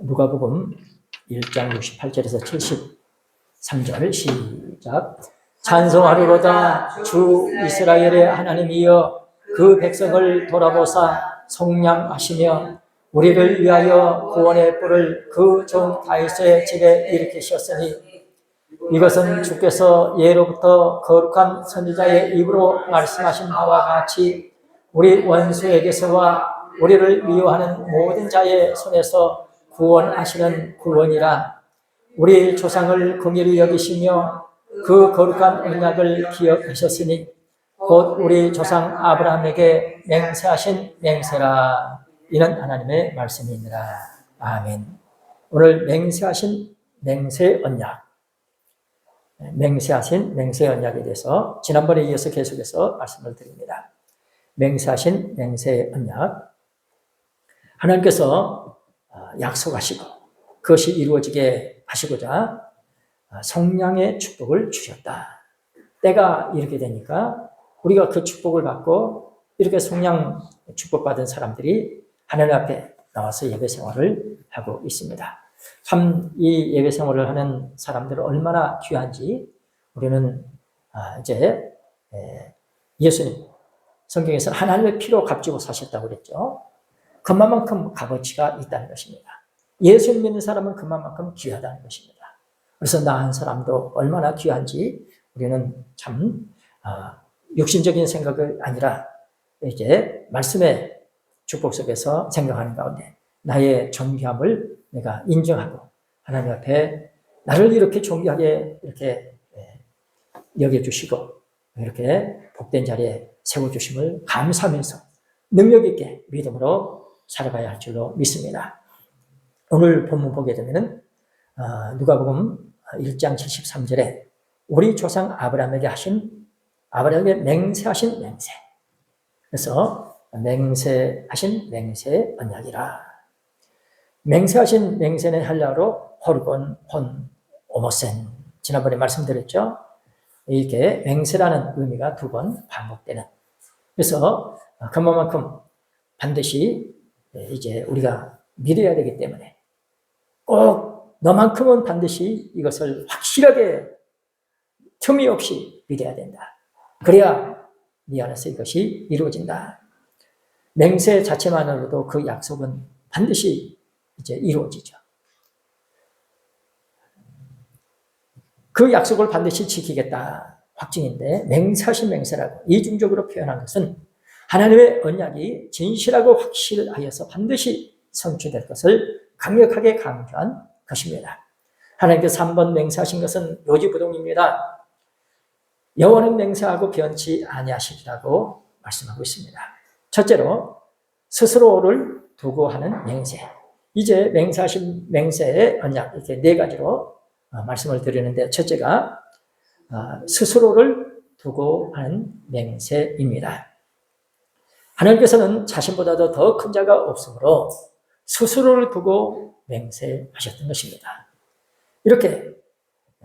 누가복음 1장 68절에서 73절 시작. 찬송하리로다 주 이스라엘의 하나님이여 그 백성을 돌아보사 속량하시며 우리를 위하여 구원의 뿔을 그 종 다윗의 집에 일으키셨으니 이것은 주께서 예로부터 거룩한 선지자의 입으로 말씀하신 바와 같이 우리 원수에게서와 우리를 미워하는 모든 자의 손에서 구원하시는 구원이라. 우리 조상을 긍휼히 여기시며 그 거룩한 언약을 기억하셨으니 곧 우리 조상 아브라함에게 맹세하신 맹세라. 이는 하나님의 말씀이니라. 아멘. 오늘 맹세하신 맹세 언약, 맹세하신 맹세 언약에 대해서 지난번에 이어서 계속해서 말씀을 드립니다. 맹세하신 맹세 언약, 하나님께서 약속하시고 그것이 이루어지게 하시고자 성량의 축복을 주셨다. 때가 이렇게 되니까 우리가 그 축복을 받고 이렇게 성량 축복받은 사람들이 하나님 앞에 나와서 예배 생활을 하고 있습니다. 참 이 예배 생활을 하는 사람들은 얼마나 귀한지 우리는 이제 예수님 성경에서 하나님의 피로 값지고 사셨다고 그랬죠. 그만큼 값어치가 있다는 것입니다. 예수님 믿는 사람은 그만큼 귀하다는 것입니다. 그래서 나 한 사람도 얼마나 귀한지 우리는 참 육신적인 생각이 아니라 이제 말씀의 축복 속에서 생각하는 가운데 나의 존귀함을 내가 인정하고 하나님 앞에 나를 이렇게 존귀하게 이렇게 여겨주시고 이렇게 복된 자리에 세워주심을 감사하면서 능력 있게 믿음으로 살아가야 할 줄로 믿습니다. 오늘 본문 보게 되면은 누가복음 1장 73절에 우리 조상 아브라함에게 맹세하신 맹세. 그래서 맹세하신 맹세 언약이라. 맹세하신 맹세는 헬라어로 호르곤 혼 오모센. 지난번에 말씀드렸죠. 이렇게 맹세라는 의미가 두 번 반복되는. 그래서 그만큼 반드시 이제 우리가 믿어야 되기 때문에 꼭 너만큼은 반드시 이것을 확실하게 틈이 없이 믿어야 된다. 그래야 네 안에서 이것이 이루어진다. 맹세 자체만으로도 그 약속은 반드시 이제 이루어지죠. 그 약속을 반드시 지키겠다 확증인데 맹세하신 맹세라고 이중적으로 표현한 것은 하나님의 언약이 진실하고 확실하여서 반드시 성취될 것을 강력하게 강조한 것입니다. 하나님께서 3번 맹세하신 것은 요지부동입니다. 여호와는 맹세하고 변치 아니하시리라고 말씀하고 있습니다. 첫째로 스스로를 두고 하는 맹세. 이제 맹세하신 맹세의 언약 이렇게 네 가지로 말씀을 드리는데 첫째가 스스로를 두고 하는 맹세입니다. 하나님께서는 자신보다도 더 큰 자가 없으므로 스스로를 두고 맹세하셨던 것입니다. 이렇게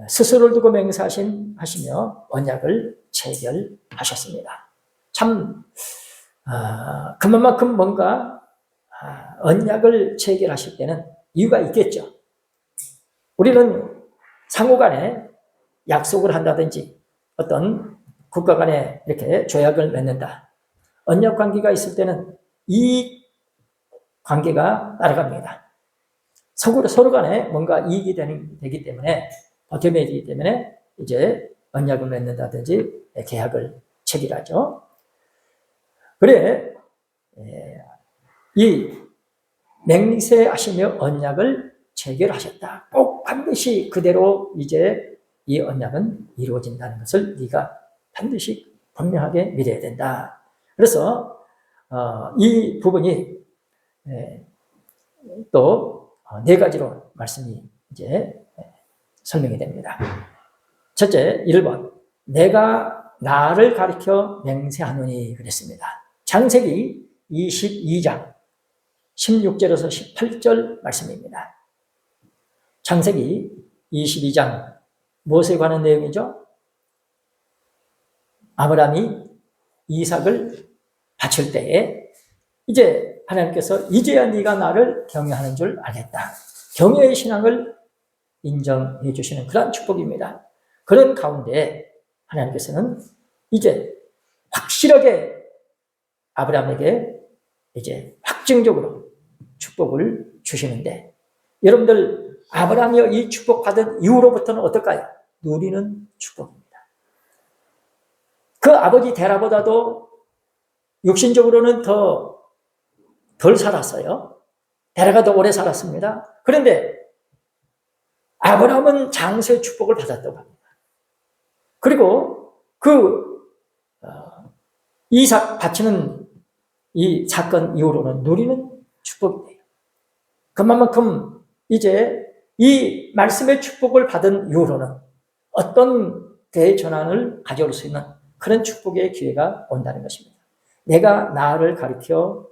스스로를 두고 맹세하시며 언약을 체결하셨습니다. 참 그만큼 뭔가 언약을 체결하실 때는 이유가 있겠죠. 우리는 상호 간에 약속을 한다든지 어떤 국가 간에 이렇게 조약을 맺는다. 언약 관계가 있을 때는 이 관계가 따라갑니다. 서로 간에 뭔가 이익이 되기 때문에 버텨야 되기 때문에 이제 언약을 맺는다든지 계약을 체결하죠. 그래 이 맹세하시며 언약을 체결하셨다. 꼭 반드시 그대로 이제 이 언약은 이루어진다는 것을 네가 반드시 분명하게 믿어야 된다. 그래서 이 부분이 또 네 가지로 말씀이 이제 설명이 됩니다. 첫째, 1번. 내가 나를 가리켜 맹세하노니 그랬습니다. 창세기 22장 16절에서 18절 말씀입니다. 창세기 22장 무엇에 관한 내용이죠? 아브라함이 이삭을 바칠 때에 이제 하나님께서 이제야 네가 나를 경외하는 줄 알겠다. 경외의 신앙을 인정해 주시는 그런 축복입니다. 그런 가운데 하나님께서는 이제 확실하게 아브라함에게 이제 확정적으로 축복을 주시는데, 여러분들 아브라함이 이 축복받은 이후로부터는 어떨까요? 누리는 축복입니다. 그 아버지 데라보다도 육신적으로는 덜 살았어요. 데라가 더 오래 살았습니다. 그런데 아브라함은 장세의 축복을 받았다고 합니다. 그리고 이삭 바치는 이 사건 이후로는 누리는 축복이에요. 그만큼 이제 이 말씀의 축복을 받은 이후로는 어떤 대전환을 가져올 수 있는 그런 축복의 기회가 온다는 것입니다. 내가 나를 가리켜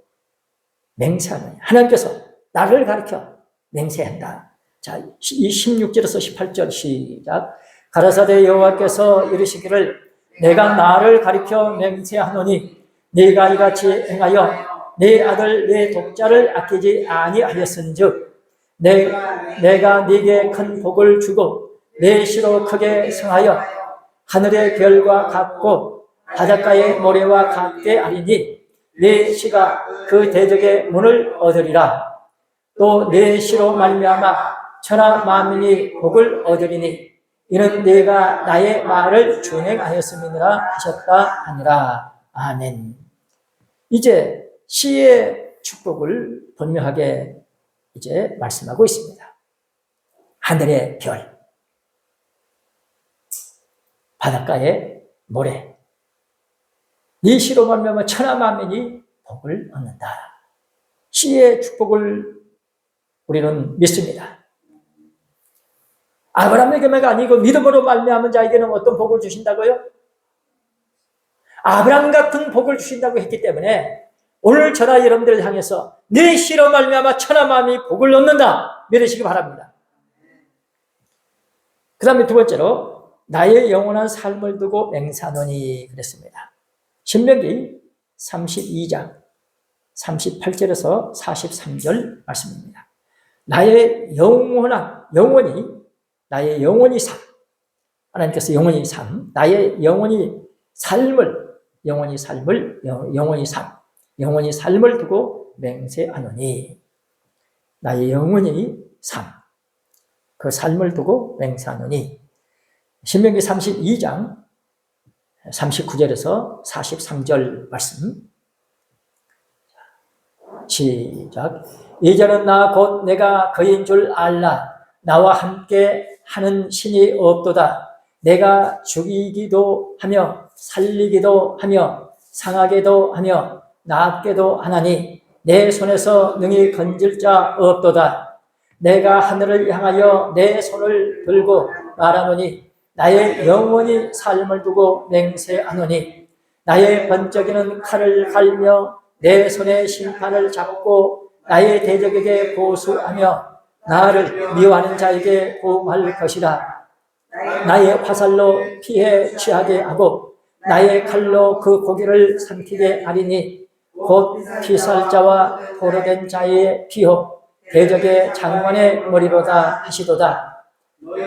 맹세하느냐. 하나님께서 나를 가리켜 맹세한다. 자, 이 16절에서 18절 시작. 가라사대 여호와께서 이르시기를 내가 나를 가리켜 맹세하노니 네가 이같이 행하여 내 아들 내 독자를 아끼지 아니하였은즉 내가 네게 큰 복을 주고 내 시로 크게 성하여 하늘의 별과 같고 바닷가의 모래와 같게 하리니 내 시가 그 대적의 문을 얻으리라. 또 내 시로 말미암아 천하 만민이 복을 얻으리니 이는 내가 나의 말을 준행하였음이니라 하셨다 하니라. 아멘. 이제 시의 축복을 분명하게 이제 말씀하고 있습니다. 하늘의 별, 바닷가의 모래, 네 시로 말미암아 천하 만민이 복을 얻는다. 시의 축복을 우리는 믿습니다. 아브라함에게만 아니고 믿음으로 말미암은 자에게는 어떤 복을 주신다고요? 아브라함 같은 복을 주신다고 했기 때문에 오늘 저나 여러분들을 향해서 내 시로 말미암아 천하 만민이 복을 얻는다 믿으시기 바랍니다. 그 다음에 두 번째로 나의 영원한 삶을 두고 맹세하노니 그랬습니다. 신명기 32장 38절에서 43절 말씀입니다. 나의 영원히 삶. 하나님께서 영원히 삶. 나의 영원히 삶을 두고 맹세하노니. 나의 영원히 삶. 그 삶을 두고 맹세하노니. 신명기 32장 39절에서 43절 말씀. 시작. 이제는 나 곧 내가 그인 줄 알라. 나와 함께 하는 신이 없도다. 내가 죽이기도 하며 살리기도 하며 상하게도 하며 낫게도 하나니 내 손에서 능히 건질 자 없도다. 내가 하늘을 향하여 내 손을 들고 말하노니 나의 영원히 삶을 두고 맹세하노니 나의 번쩍이는 칼을 갈며 내 손에 심판을 잡고 나의 대적에게 보수하며 나를 미워하는 자에게 보호할 것이라. 나의 화살로 피해 취하게 하고 나의 칼로 그 고기를 삼키게 하리니 곧 피살자와 포로된 자의 피요 대적의 장관의 머리로다 하시도다.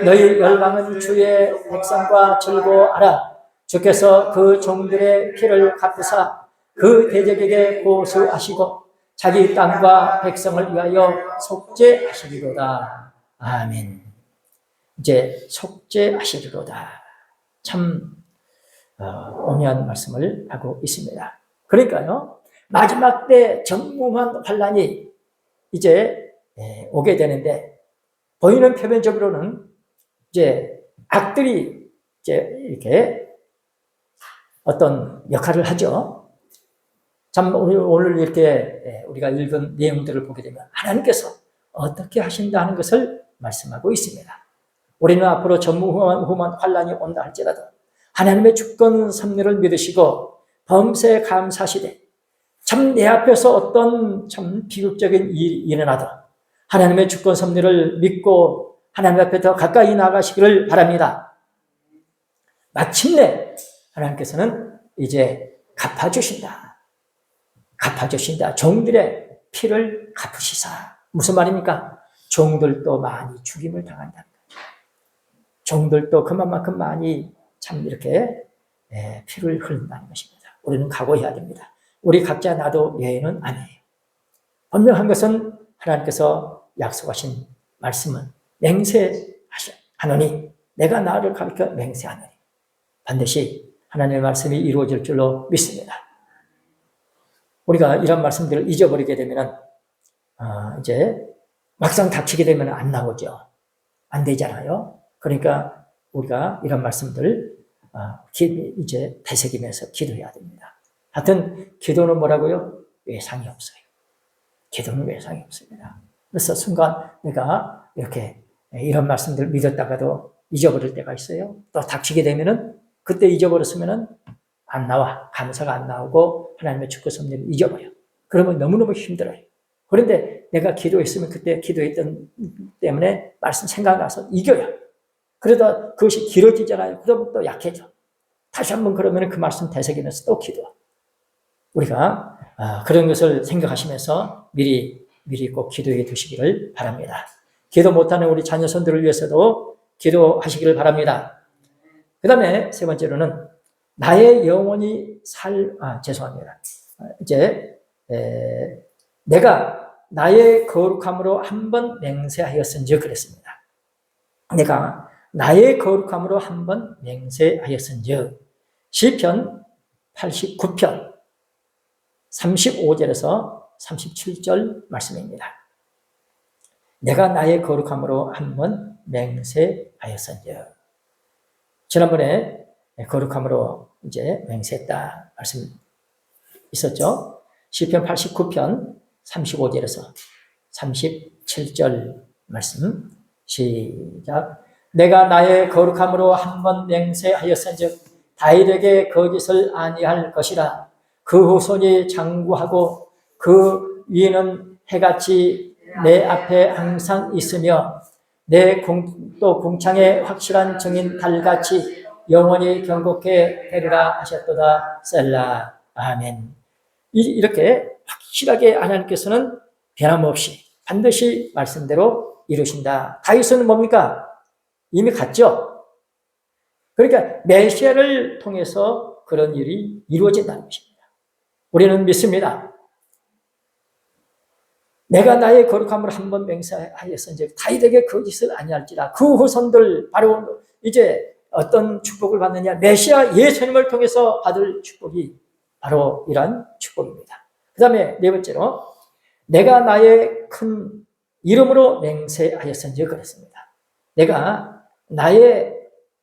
너희 열방은 주의 백성과 즐거워하라. 주께서 그 종들의 피를 갚으사 그 대적에게 보수하시고 자기 땅과 백성을 위하여 속죄하시리로다. 아멘. 이제 속죄하시리로다. 참 오묘한 말씀을 하고 있습니다. 그러니까요, 마지막 때 전무한 환란이 이제 오게 되는데, 보이는 표면적으로는 이제 악들이 이제 이렇게 어떤 역할을 하죠. 참 오늘 이렇게 우리가 읽은 내용들을 보게 되면 하나님께서 어떻게 하신다는 것을 말씀하고 있습니다. 우리는 앞으로 전무후무한 환란이 온다 할지라도 하나님의 주권 섭리를 믿으시고 범사에 감사하시되 참 내 앞에서 어떤 참 비극적인 일이 일어나도 하나님의 주권 섭리를 믿고 하나님 앞에 더 가까이 나가시기를 바랍니다. 마침내 하나님께서는 이제 갚아주신다. 종들의 피를 갚으시사. 무슨 말입니까? 종들도 많이 죽임을 당한다는 거죠. 종들도 그만큼 많이 참 이렇게 피를 흘린다는 것입니다. 우리는 각오해야 됩니다. 우리 각자 나도 예외는 아니에요. 분명한 것은 하나님께서 약속하신 말씀은 맹세하노니, 내가 나를 가리켜 맹세하노니 반드시 하나님의 말씀이 이루어질 줄로 믿습니다. 우리가 이런 말씀들을 잊어버리게 되면 이제 막상 닥치게 되면 안 나오죠. 안 되잖아요. 그러니까 우리가 이런 말씀들 이제 되새기면서 기도해야 됩니다. 하여튼 기도는 뭐라고요? 외상이 없어요. 기도는 외상이 없습니다. 그래서 순간 내가 이렇게 이런 말씀들 믿었다가도 잊어버릴 때가 있어요. 또 닥치게 되면은 그때 잊어버렸으면은 안 나와. 감사가 안 나오고 하나님의 축구 섭리를 잊어버려. 그러면 너무너무 힘들어요. 그런데 내가 기도했으면 그때 기도했던 때문에 말씀 생각나서 이겨요. 그러다 그것이 길어지잖아요. 그러면 또 약해져. 다시 한번 그러면 그 말씀 되새기면서 또 기도. 우리가 그런 것을 생각하시면서 미리 꼭 기도해 두시기를 바랍니다. 기도 못하는 우리 자녀손들을 위해서도 기도하시기를 바랍니다. 그 다음에 세 번째로는 나의 영혼이 죄송합니다. 이제 내가 나의 거룩함으로 한번 맹세하였은즉 그랬습니다. 내가 나의 거룩함으로 한번 맹세하였은즉 시편 89편 35절에서 37절 말씀입니다. 내가 나의 거룩함으로 한번 맹세하였은즉. 지난번에 거룩함으로 이제 맹세했다 말씀 있었죠. 시편 89편 35절에서 37절 말씀 시작. 내가 나의 거룩함으로 한번 맹세하였은즉 다윗에게 거짓을 아니할 것이라. 그 후손이 장구하고 그 위에는 해같이 내 앞에 항상 있으며 또 궁창에 확실한 증인 달같이 영원히 경고케 되리라 하셨도다. 셀라. 아멘. 이렇게 확실하게 하나님께서는 변함없이 반드시 말씀대로 이루신다. 다윗은 뭡니까? 이미 갔죠? 그러니까 메시아를 통해서 그런 일이 이루어진다는 것입니다. 우리는 믿습니다. 내가 나의 거룩함을 한번 맹세하였은즉 다윗에게 거짓을 아니할지라. 그 후손들 바로 이제 어떤 축복을 받느냐? 메시아 예수님을 통해서 받을 축복이 바로 이러한 축복입니다. 그 다음에 네 번째로 내가 나의 큰 이름으로 맹세하였은즉 그랬습니다. 내가 나의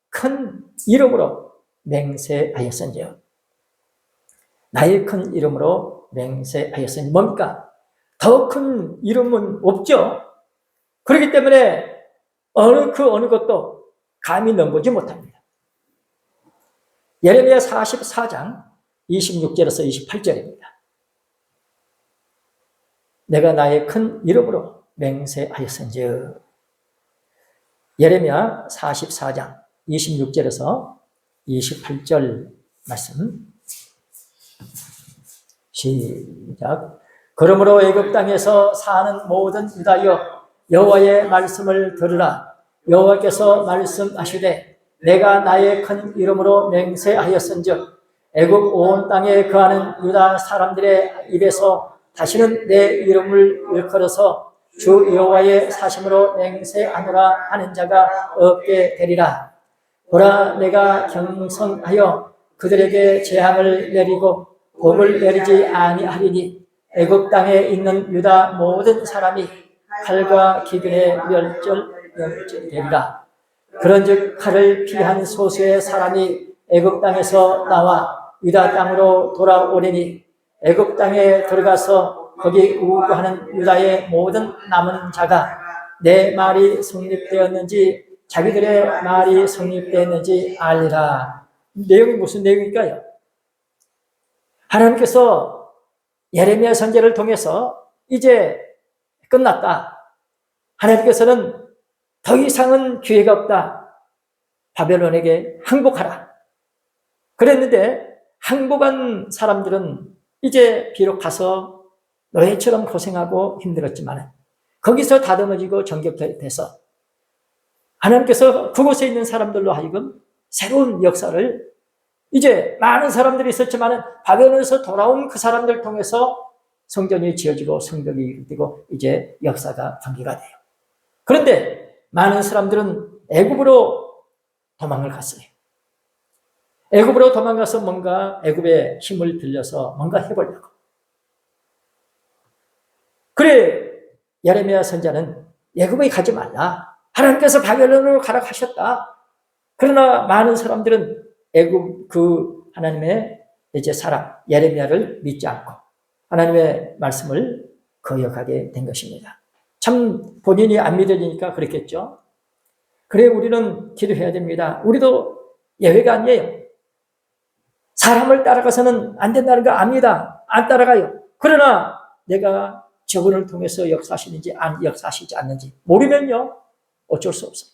큰 이름으로 맹세하였은즉. 나의 큰 이름으로 맹세하였으니 뭡니까? 더 큰 이름은 없죠. 그렇기 때문에 어느 것도 감히 넘보지 못합니다. 예레미야 44장 26절에서 28절입니다. 내가 나의 큰 이름으로 맹세하였은즉. 예레미야 44장 26절에서 28절 말씀 시작. 그러므로 애굽 땅에서 사는 모든 유다여 여호와의 말씀을 들으라. 여호와께서 말씀하시되 내가 나의 큰 이름으로 맹세하였은즉 애굽 온 땅에 거하는 유다 사람들의 입에서 다시는 내 이름을 일컬어서 주 여호와의 사심으로 맹세하노라 하는 자가 없게 되리라. 보라, 내가 경성하여 그들에게 재앙을 내리고 복을 내리지 아니하리니 애굽 땅에 있는 유다 모든 사람이 칼과 기근에 멸절되리라. 그런즉 칼을 피한 소수의 사람이 애굽 땅에서 나와 유다 땅으로 돌아오리니 애굽 땅에 들어가서 거기 우고하는 유다의 모든 남은 자가 내 말이 성립되었는지 자기들의 말이 성립되었는지 알리라. 내용이 무슨 내용일까요? 하나님께서 예레미야 선지자를 통해서 이제 끝났다. 하나님께서는 더 이상은 기회가 없다. 바벨론에게 항복하라. 그랬는데 항복한 사람들은 이제 비록 가서 노예처럼 고생하고 힘들었지만 거기서 다듬어지고 정결돼서 하나님께서 그곳에 있는 사람들로 하여금 새로운 역사를, 이제 많은 사람들이 있었지만 바벨론에서 돌아온 그 사람들 통해서 성전이 지어지고 성벽이 이루어지고 이제 역사가 전개가 돼요. 그런데 많은 사람들은 애굽으로 도망을 갔어요. 애굽으로 도망가서 뭔가 애굽의 힘을 빌려서 뭔가 해보려고. 그래 예레미야 선지자는 애굽에 가지 말라. 하나님께서 바벨론으로 가라고 하셨다. 그러나 많은 사람들은 애굽 그 하나님의 이제 사람 예레미야를 믿지 않고 하나님의 말씀을 거역하게 된 것입니다. 참 본인이 안 믿어지니까 그랬겠죠. 그래 우리는 기도해야 됩니다. 우리도 예외가 아니에요. 사람을 따라가서는 안 된다는 거 압니다. 안 따라가요. 그러나 내가 저분을 통해서 역사하시는지 역사하시지 않는지 모르면요 어쩔 수 없어요.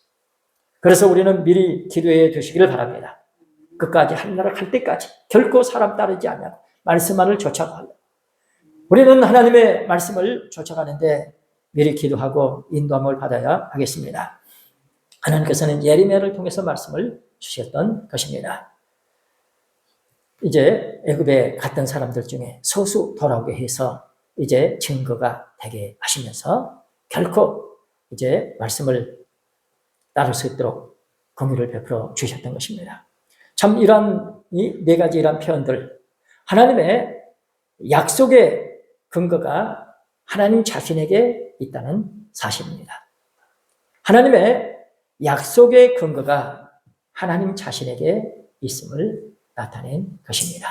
그래서 우리는 미리 기도해 두시기를 바랍니다. 끝까지 하늘나라 갈 때까지 결코 사람 따르지 않냐고 말씀만을 쫓아가려. 우리는 하나님의 말씀을 쫓아가는데 미리 기도하고 인도함을 받아야 하겠습니다. 하나님께서는 예레미야를 통해서 말씀을 주셨던 것입니다. 이제 애굽에 갔던 사람들 중에 소수 돌아오게 해서 이제 증거가 되게 하시면서 결코 이제 말씀을 따를 수 있도록 공유를 베풀어 주셨던 것입니다. 참 이런 이 네 가지 이런 표현들, 하나님의 약속의 근거가 하나님 자신에게 있다는 사실입니다. 하나님의 약속의 근거가 하나님 자신에게 있음을 나타낸 것입니다.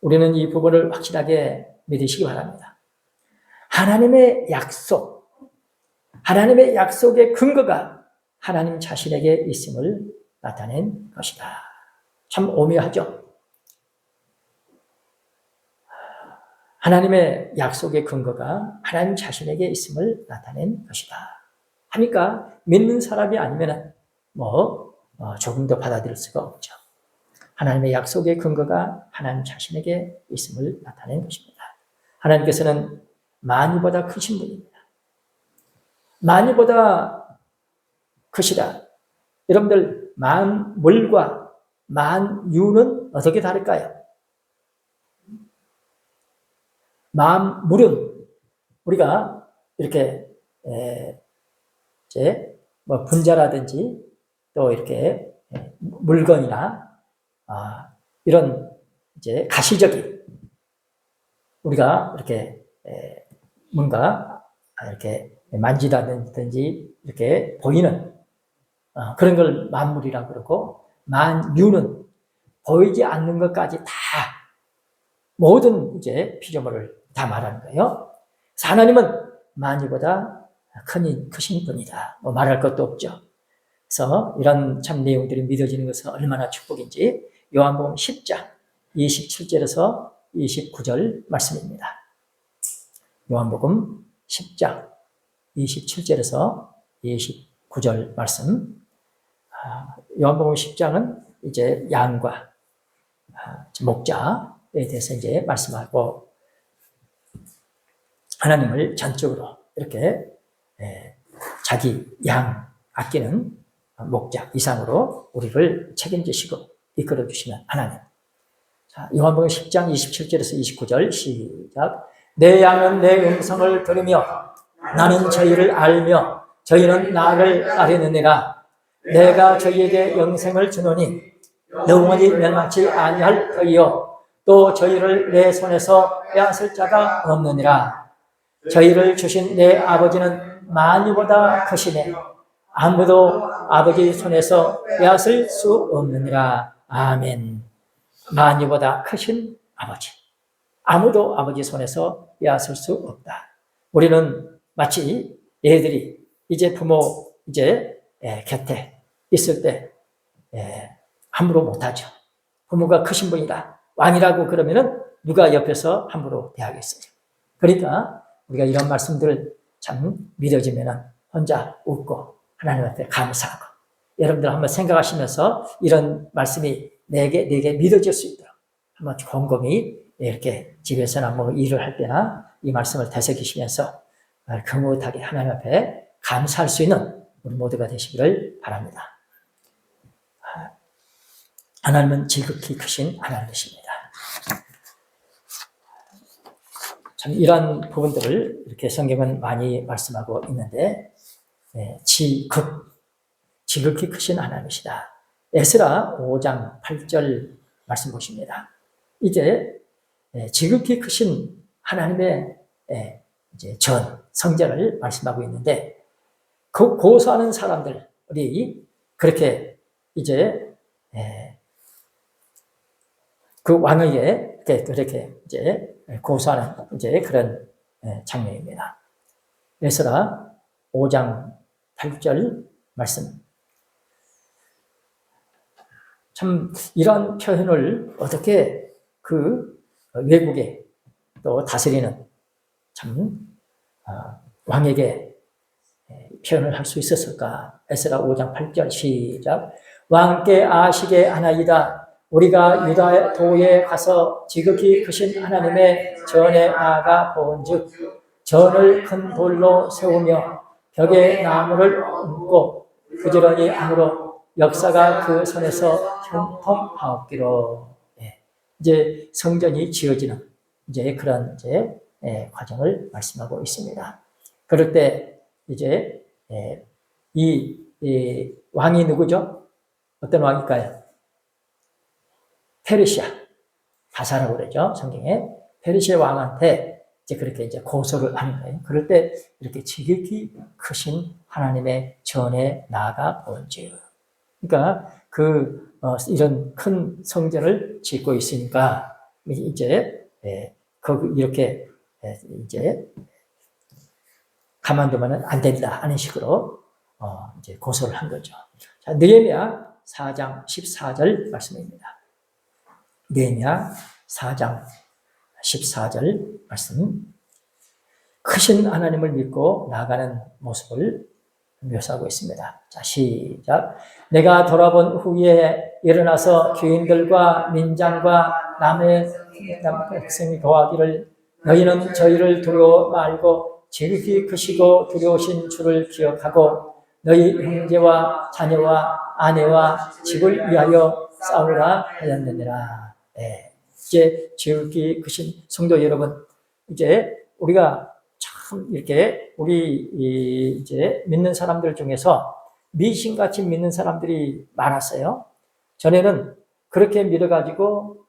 우리는 이 부분을 확실하게 믿으시기 바랍니다. 하나님의 약속, 하나님의 약속의 근거가 하나님 자신에게 있음을 나타낸 것이다. 참 오묘하죠? 하나님의 약속의 근거가 하나님 자신에게 있음을 나타낸 것이다. 하니까 믿는 사람이 아니면 조금 더 받아들일 수가 없죠. 하나님의 약속의 근거가 하나님 자신에게 있음을 나타낸 것입니다. 하나님께서는 만유보다 크신 분입니다. 만유보다 크시다. 여러분들 만물과 만유는 어떻게 다를까요? 만물은 우리가 이렇게 이제 분자라든지 또 이렇게 물건이나 이런 이제 가시적인 우리가 이렇게 뭔가 이렇게 만지다든지 이렇게 보이는 그런 걸 만물이라고 그러고, 만유는 보이지 않는 것까지 다 모든 이제 피조물을 다 말하는 거예요. 그래서 하나님은 만유보다 크신 분이다. 말할 것도 없죠. 그래서 이런 참 내용들이 믿어지는 것은 얼마나 축복인지 요한복음 10장 27절에서 29절 말씀입니다. 요한복음 10장 27절에서 29절 말씀. 요한복음 10장은 이제 양과 목자에 대해서 이제 말씀하고, 하나님을 전적으로 이렇게 자기 양 아끼는 목자 이상으로 우리를 책임지시고 이끌어 주시는 하나님. 자, 요한복음 10장 27절에서 29절 시작. 내 양은 내 음성을 들으며 나는 저희를 알며 저희는 나를 따르느니라. 내가 저희에게 영생을 주노니 영원히 멸망치 아니할 터이요 또 저희를 내 손에서 빼앗을 자가 없느니라. 저희를 주신 내 아버지는 만유보다 크시네 아무도 아버지 손에서 빼앗을 수 없느니라. 아멘. 만유보다 크신 아버지, 아무도 아버지 손에서 빼앗을 수 없다. 우리는 마치 애들이 이제 부모 곁에 있을 때 함부로 못하죠. 부모가 크신 분이다, 왕이라고 그러면은 누가 옆에서 함부로 대하겠어요. 그러니까 우리가 이런 말씀들을 참 믿어지면은 혼자 웃고 하나님한테 감사하고, 여러분들 한번 생각하시면서 이런 말씀이 내게 믿어질 수 있도록 한번 곰곰이 이렇게 집에서나 일을 할 때나 이 말씀을 되새기시면서 거뭇하게 하나님 앞에 감사할 수 있는 우리 모두가 되시기를 바랍니다. 하나님은 지극히 크신 하나님이십니다. 참 이런 부분들을 이렇게 성경은 많이 말씀하고 있는데, 지극히 크신 하나님이시다. 에스라 5장 8절 말씀 보십니다. 이제 지극히 크신 하나님의 이제 성전을 말씀하고 있는데, 그 고소하는 사람들이 그렇게 이제 그 왕에게 그렇게 이제 고소하는 이제 그런 장면입니다. 에스라 5장 8절 말씀. 참 이런 표현을 어떻게 그 외국에 또 다스리는 참 왕에게 표현을 할 수 있었을까? 에스라 5장 8절 시작. 왕께 아시게 하나이다. 우리가 유다 도에 가서 지극히 크신 하나님의 전에 나아가 본즉 전을 큰 돌로 세우며 벽에 나무를 얹고 부지런히 안으로 역사가 그 손에서 형통하옵기로. 이제 성전이 지어지는 이제 그런 이제 과정을 말씀하고 있습니다. 그럴 때 이제 이 왕이 누구죠? 어떤 왕일까요? 페르시아 바사라고 그러죠. 성경에 페르시아 왕한테 이제 그렇게 이제 고소를 하는 거예요. 그럴 때 이렇게 지극히 크신 하나님의 전에 나아가 본즉. 그러니까 이런 큰 성전을 짓고 있으니까 이제 이렇게 이제 가만두면은 안 된다 하는 식으로 이제 고소를 한 거죠. 자, 느헤미야 4장 14절 말씀입니다. 느헤미야 4장 14절 말씀. 크신 하나님을 믿고 나아가는 모습을 묘사하고 있습니다. 자, 시작. 내가 돌아본 후에 일어나서 귀인들과 민장과 남의 백성이 거하기를 너희는 저희를 두려워 말고 지극히 크시고 두려우신 주를 기억하고 너희 형제와 자녀와 아내와 집을 위하여 싸우라 하였느니라. 이제 지극히 크신 성도 여러분, 이제 우리가 참 이렇게 우리 이제 믿는 사람들 중에서 미신같이 믿는 사람들이 많았어요. 전에는 그렇게 믿어가지고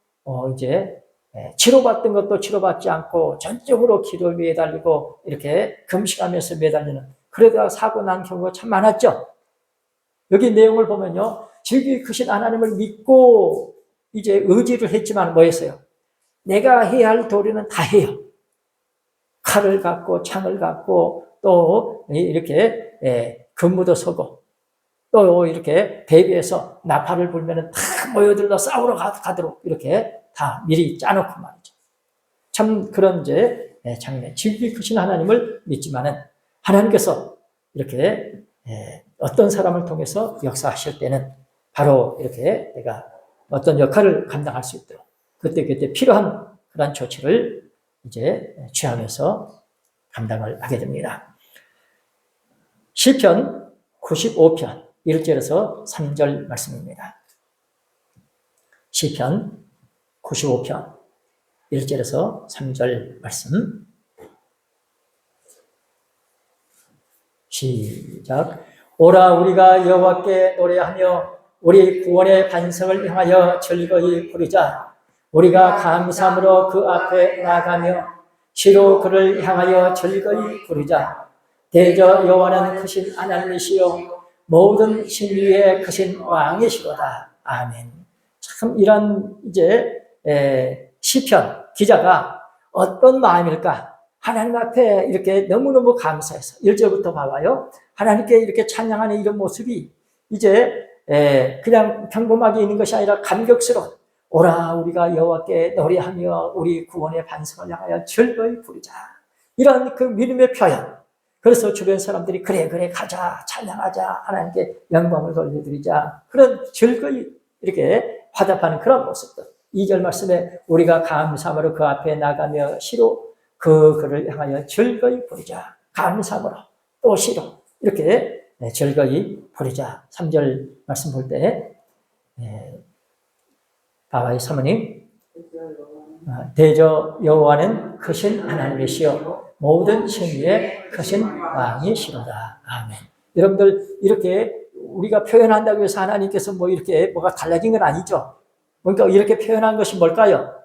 이제 치료받던 것도 치료받지 않고 전적으로 기도에 매달리고 이렇게 금식하면서 매달리는, 그러다가 사고 난 경우가 참 많았죠. 여기 내용을 보면요, 지극히 크신 하나님을 믿고 이제 의지를 했지만 뭐였어요? 내가 해야 할 도리는 다 해요. 칼을 갖고 창을 갖고 또 이렇게 근무도 서고 또 이렇게 대비해서 나팔을 불면은 다 모여들러 싸우러 가도록 이렇게 다 미리 짜놓고 말이죠. 참 그런 이제 장면, 지극히 크신 하나님을 믿지만은 하나님께서 이렇게 어떤 사람을 통해서 역사하실 때는 바로 이렇게 내가 어떤 역할을 감당할 수 있도록 그때 필요한 그런 조치를 이제 취하면서 감당을 하게 됩니다. 시편 95편 1절에서 3절 말씀입니다. 시편 95편 1절에서 3절 말씀. 시작. 오라 우리가 여호와께 노래하며 우리 구원의 반석을 향하여 즐거이 부르자. 우리가 감사함으로 그 앞에 나가며 시로 그를 향하여 즐거이 부르자. 대저 여호와는 크신 하나님이시요 모든 신 위에 크신 왕이시로다. 아멘. 참 이런 이제 시편 기자가 어떤 마음일까? 하나님 앞에 이렇게 너무너무 감사해서 1절부터 봐봐요. 하나님께 이렇게 찬양하는 이런 모습이 이제 그냥 평범하게 있는 것이 아니라 감격스러운, 오라 우리가 여호와께 노래하며 우리 구원의 반석을 향하여 즐거이 부르자, 이런 그 믿음의 표현. 그래서 주변 사람들이 그래 가자, 찬양하자, 하나님께 영광을 돌려드리자, 그런 즐거이 이렇게 화답하는 그런 모습들. 2절 말씀에 우리가 감사함으로 그 앞에 나가며 시로 그를 향하여 즐거이 부르자. 감사함으로 또 시로 이렇게 즐거이 부르자. 3절 말씀 볼 때 바바의 사모님, 대저 여호와는 크신 하나님이시여 모든 신위에 크신 왕이시로다. 아멘. 여러분들 이렇게 우리가 표현한다고 해서 하나님께서 뭐 이렇게 뭐가 달라진 건 아니죠. 그러니까 이렇게 표현한 것이 뭘까요?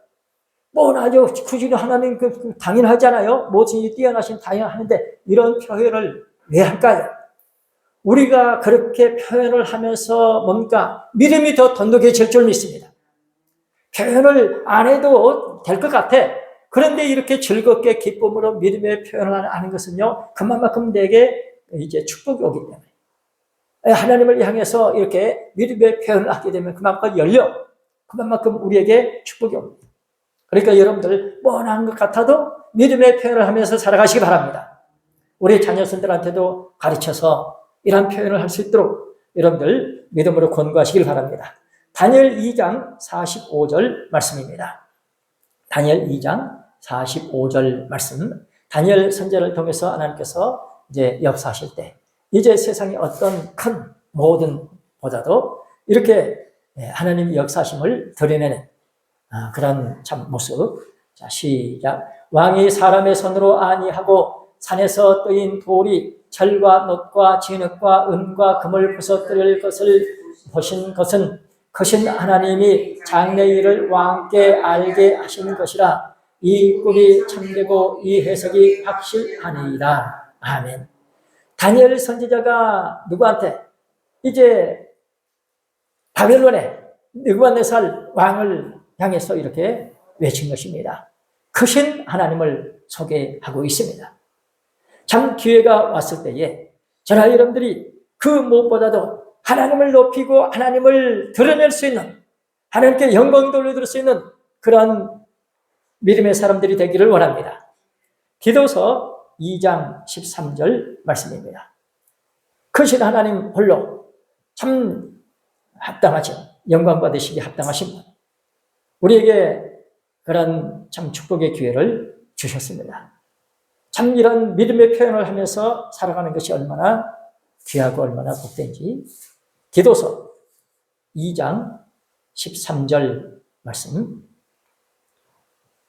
아주 굳이 하나님 당연하잖아요. 모든이 뛰어나신 당연하는데 이런 표현을 왜 할까요? 우리가 그렇게 표현을 하면서 뭔가 믿음이 더 돈독해질 줄 믿습니다. 표현을 안 해도 될 것 같아. 그런데 이렇게 즐겁게 기쁨으로 믿음의 표현을 하는 것은요, 그만큼 내게 이제 축복이 오기 때문에. 하나님을 향해서 이렇게 믿음의 표현을 하게 되면 그만큼 열려. 그만큼 우리에게 축복이 옵니다. 그러니까 여러분들 뻔한 것 같아도 믿음의 표현을 하면서 살아가시기 바랍니다. 우리 자녀선들한테도 가르쳐서 이런 표현을 할 수 있도록 여러분들 믿음으로 권고하시길 바랍니다. 다니엘 2장 45절 말씀입니다. 다니엘 2장 45절 말씀. 다니엘 선지자를 통해서 하나님께서 이제 역사하실 때 이제 세상의 어떤 큰 모든 보다도 이렇게 하나님의 역사심을 드러내는 그런 참 모습. 자, 시작. 왕이 사람의 손으로 아니하고 산에서 뜨인 돌이 철과 놋과 진흙과 은과 금을 부서뜨릴 것을 보신 것은 크신 하나님이 장래의 일을 왕께 알게 하신 것이라. 이 꿈이 참되고 이 해석이 확실하니이다. 아멘. 다니엘 선지자가 누구한테? 이제 바벨론의 느부갓네살 왕을 향해서 이렇게 외친 것입니다. 크신 하나님을 소개하고 있습니다. 참 기회가 왔을 때에 저나 여러분들이 그 무엇보다도 하나님을 높이고 하나님을 드러낼 수 있는, 하나님께 영광 돌려드릴 수 있는 그런 믿음의 사람들이 되기를 원합니다. 디도서 2장 13절 말씀입니다. 크신 하나님 홀로 참 합당하죠. 영광 받으시기 합당하신 분. 우리에게 그런 참 축복의 기회를 주셨습니다. 참 이런 믿음의 표현을 하면서 살아가는 것이 얼마나 귀하고 얼마나 복된지. 디도서 2장 13절 말씀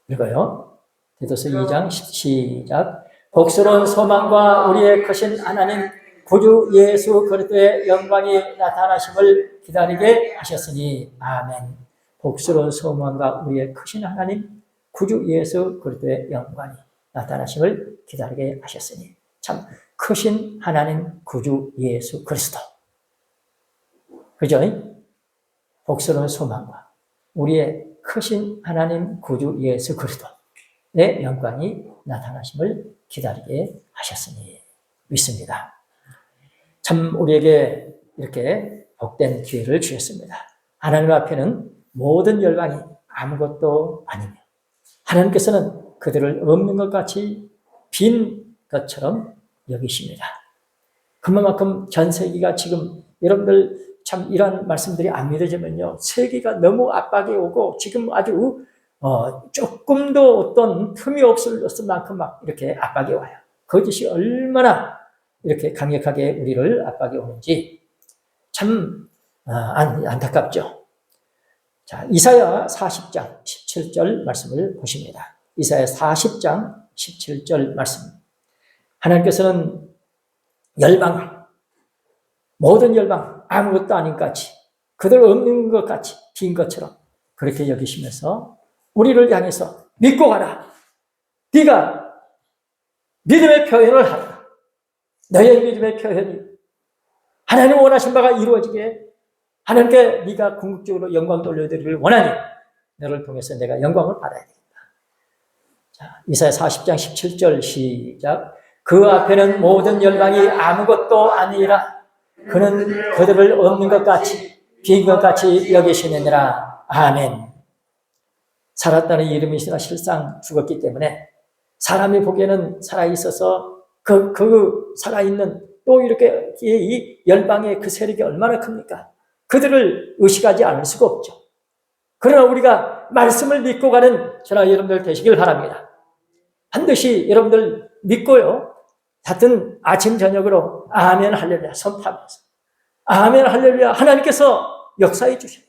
읽어요. 디도서 2장 시작. 복스러운 소망과 우리의 크신 하나님 구주 예수 그리스도의 영광이 나타나심을 기다리게 하셨으니 아멘. 복스러운 소망과 우리의 크신 하나님 구주 예수 그리스도의 영광이 나타나심을 기다리게 하셨으니. 참 크신 하나님 구주 예수 그리스도. 그죠? 복스러운 소망과 우리의 크신 하나님 구주 예수 그리스도의 영광이 나타나심을 기다리게 하셨으니 믿습니다. 참 우리에게 이렇게 복된 기회를 주셨습니다. 하나님 앞에는 모든 열방이 아무것도 아니며 하나님께서는 그들을 없는 것 같이 빈 것처럼 여기십니다. 그만큼 전 세계가 지금 여러분들 참 이런 말씀들이 안 믿어지면요, 세계가 너무 압박이 오고 지금 아주 조금도 어떤 틈이 없을 만큼 막 이렇게 압박이 와요. 거짓이 얼마나 이렇게 강력하게 우리를 압박이 오는지 참 안타깝죠. 자, 이사야 40장 17절 말씀을 보십니다. 이사야 40장 17절 말씀. 하나님께서는 열방을, 모든 열방 아무것도 아닌 것 같이, 그들 없는 것 같이 빈 것처럼 그렇게 여기시면서 우리를 향해서 믿고 가라. 네가 믿음의 표현을 하라. 너의 믿음의 표현이 하나님 원하신 바가 이루어지게 하나님께 네가 궁극적으로 영광 돌려드리기를 원하니 너를 통해서 내가 영광을 받아야 되겠다. 자, 이사야 40장 17절 시작. 그 앞에는 모든 열방이 아무것도 아니라 그는 그들을 없는 것 같이 빈 것 같이 여기시느니라. 아멘. 살았다는 이름이시나 실상 죽었기 때문에 사람이 보기에는 살아있어서 그 살아있는 또 이렇게 이 열방의 그 세력이 얼마나 큽니까? 그들을 의식하지 않을 수가 없죠. 그러나 우리가 말씀을 믿고 가는 저나 여러분들 되시길 바랍니다. 반드시 여러분들 믿고요. 하여튼 아침 저녁으로 아멘 할렐루야 선포하면서 아멘 할렐루야 하나님께서 역사해 주셔요.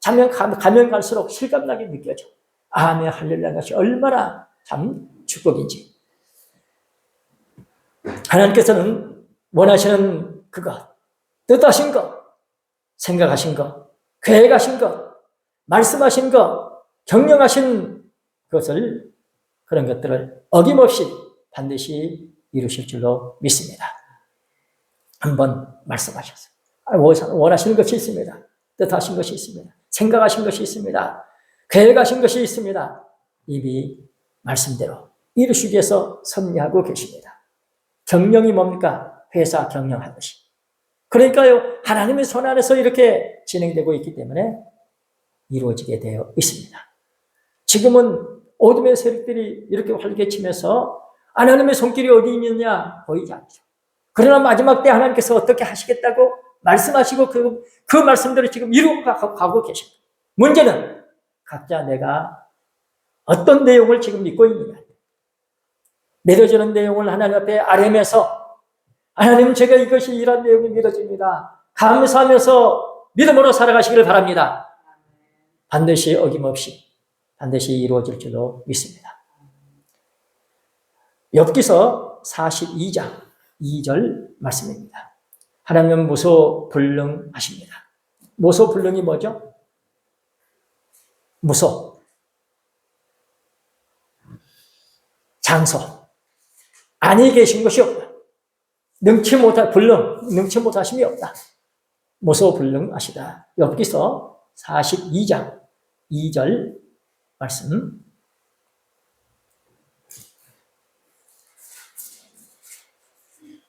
가면 갈수록 실감나게 느껴져. 아멘 할렐루야 것이 얼마나 참 축복인지. 하나님께서는 원하시는 그것, 뜻하신 것, 생각하신 것, 계획하신 것, 말씀하신 것, 경영하신 것을 그런 것들을 어김없이 반드시 이루실 줄로 믿습니다. 한번 말씀하셨어요. 원하시는 것이 있습니다. 뜻하신 것이 있습니다. 생각하신 것이 있습니다. 계획하신 것이 있습니다. 이미 말씀대로 이루시기 위해서 섭리하고 계십니다. 경영이 뭡니까? 회사 경영하듯이. 그러니까요, 하나님의 손 안에서 이렇게 진행되고 있기 때문에 이루어지게 되어 있습니다. 지금은 어둠의 세력들이 이렇게 활개치면서 하나님의 손길이 어디 있느냐 보이지 않죠. 그러나 마지막 때 하나님께서 어떻게 하시겠다고 말씀하시고 그 말씀대로 지금 이루고 가고 계십니다. 문제는 각자 내가 어떤 내용을 지금 믿고 있느냐. 믿어지는 내용을 하나님 앞에 아뢰면서 하나님 제가 이것이 이런 내용이 믿어집니다. 감사하면서 믿음으로 살아가시기를 바랍니다. 반드시 어김없이 반드시 이루어질 줄로 믿습니다. 욥기서 42장 2절 말씀입니다. 하나님은 무소불능하십니다. 무소불능이 뭐죠? 무소, 장소, 아니 계신 것이 없다. 능치 못하심이 없다. 무소불능하시다. 욥기서 42장 2절 말씀.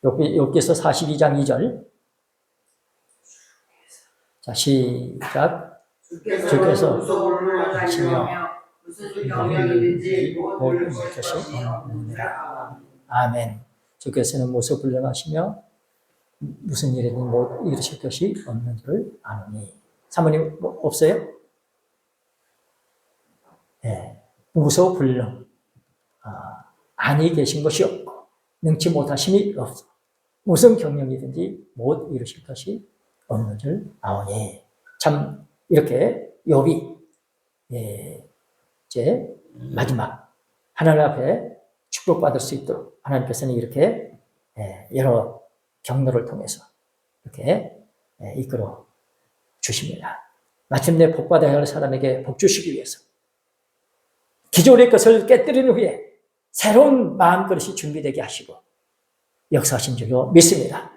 욥기서 42장 2절. 자, 시작. 주께서 무소불능하시며 무슨 경영이든지 모든 것이 없느니라. 아멘. 주께서는 무소불능하시며 무슨 일이든 못 이루실 것이 없는 줄을 아노니. 사모님 없어요? 네. 무소불능. 아니 계신 것이 없고 능치 못하심이 없어. 무슨 경영이든지 못 이루실 것이 없는 줄 아오니. 참 이렇게 욥이 이제 마지막 하나님 앞에 축복받을 수 있도록 하나님께서는 이렇게 여러 경로를 통해서 이렇게 이끌어 주십니다. 마침내 복받아야 할 사람에게 복 주시기 위해서 기존의 것을 깨뜨린 후에 새로운 마음그릇이 준비되게 하시고 역사하신 줄로 믿습니다.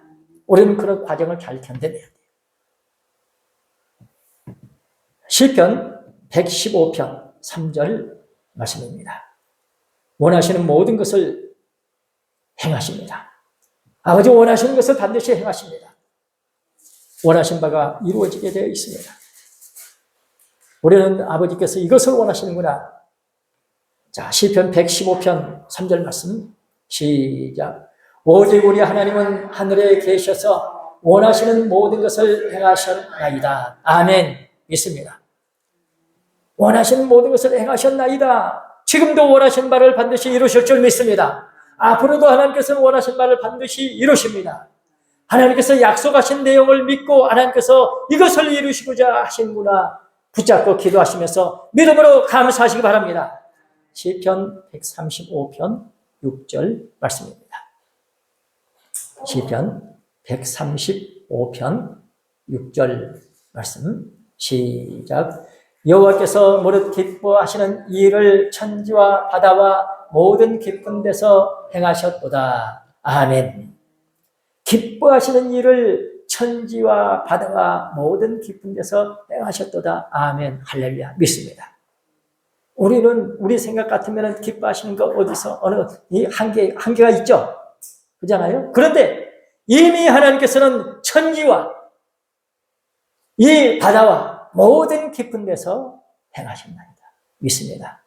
우리는 그런 과정을 잘 견뎌내야 돼요. 시편 115편 3절 말씀입니다. 원하시는 모든 것을 행하십니다. 아버지 원하시는 것을 반드시 행하십니다. 원하신 바가 이루어지게 되어 있습니다. 우리는 아버지께서 이것을 원하시는구나. 자, 시편 115편 3절 말씀 시작. 오직 우리 하나님은 하늘에 계셔서 원하시는 모든 것을 행하셨나이다. 아멘. 믿습니다. 원하시는 모든 것을 행하셨나이다. 지금도 원하신 바를 반드시 이루실 줄 믿습니다. 앞으로도 하나님께서는 원하신 바를 반드시 이루십니다. 하나님께서 약속하신 내용을 믿고 하나님께서 이것을 이루시고자 하시는구나 붙잡고 기도하시면서 믿음으로 감사하시기 바랍니다. 시편 135편 6절 말씀입니다. 시편 135편 6절 말씀 시작. 여호와께서 무릇 기뻐하시는 이 일을 천지와 바다와 모든 깊은 데서 행하셨도다. 아멘. 기뻐하시는 일을 천지와 바다와 모든 깊은 데서 행하셨도다. 아멘. 할렐루야. 믿습니다. 우리는 우리 생각 같으면 기뻐하시는 거 어디서 어느 이 한계가 있죠. 그렇잖아요. 그런데 이미 하나님께서는 천지와 이 바다와 모든 깊은 데서 행하신다니다. 믿습니다.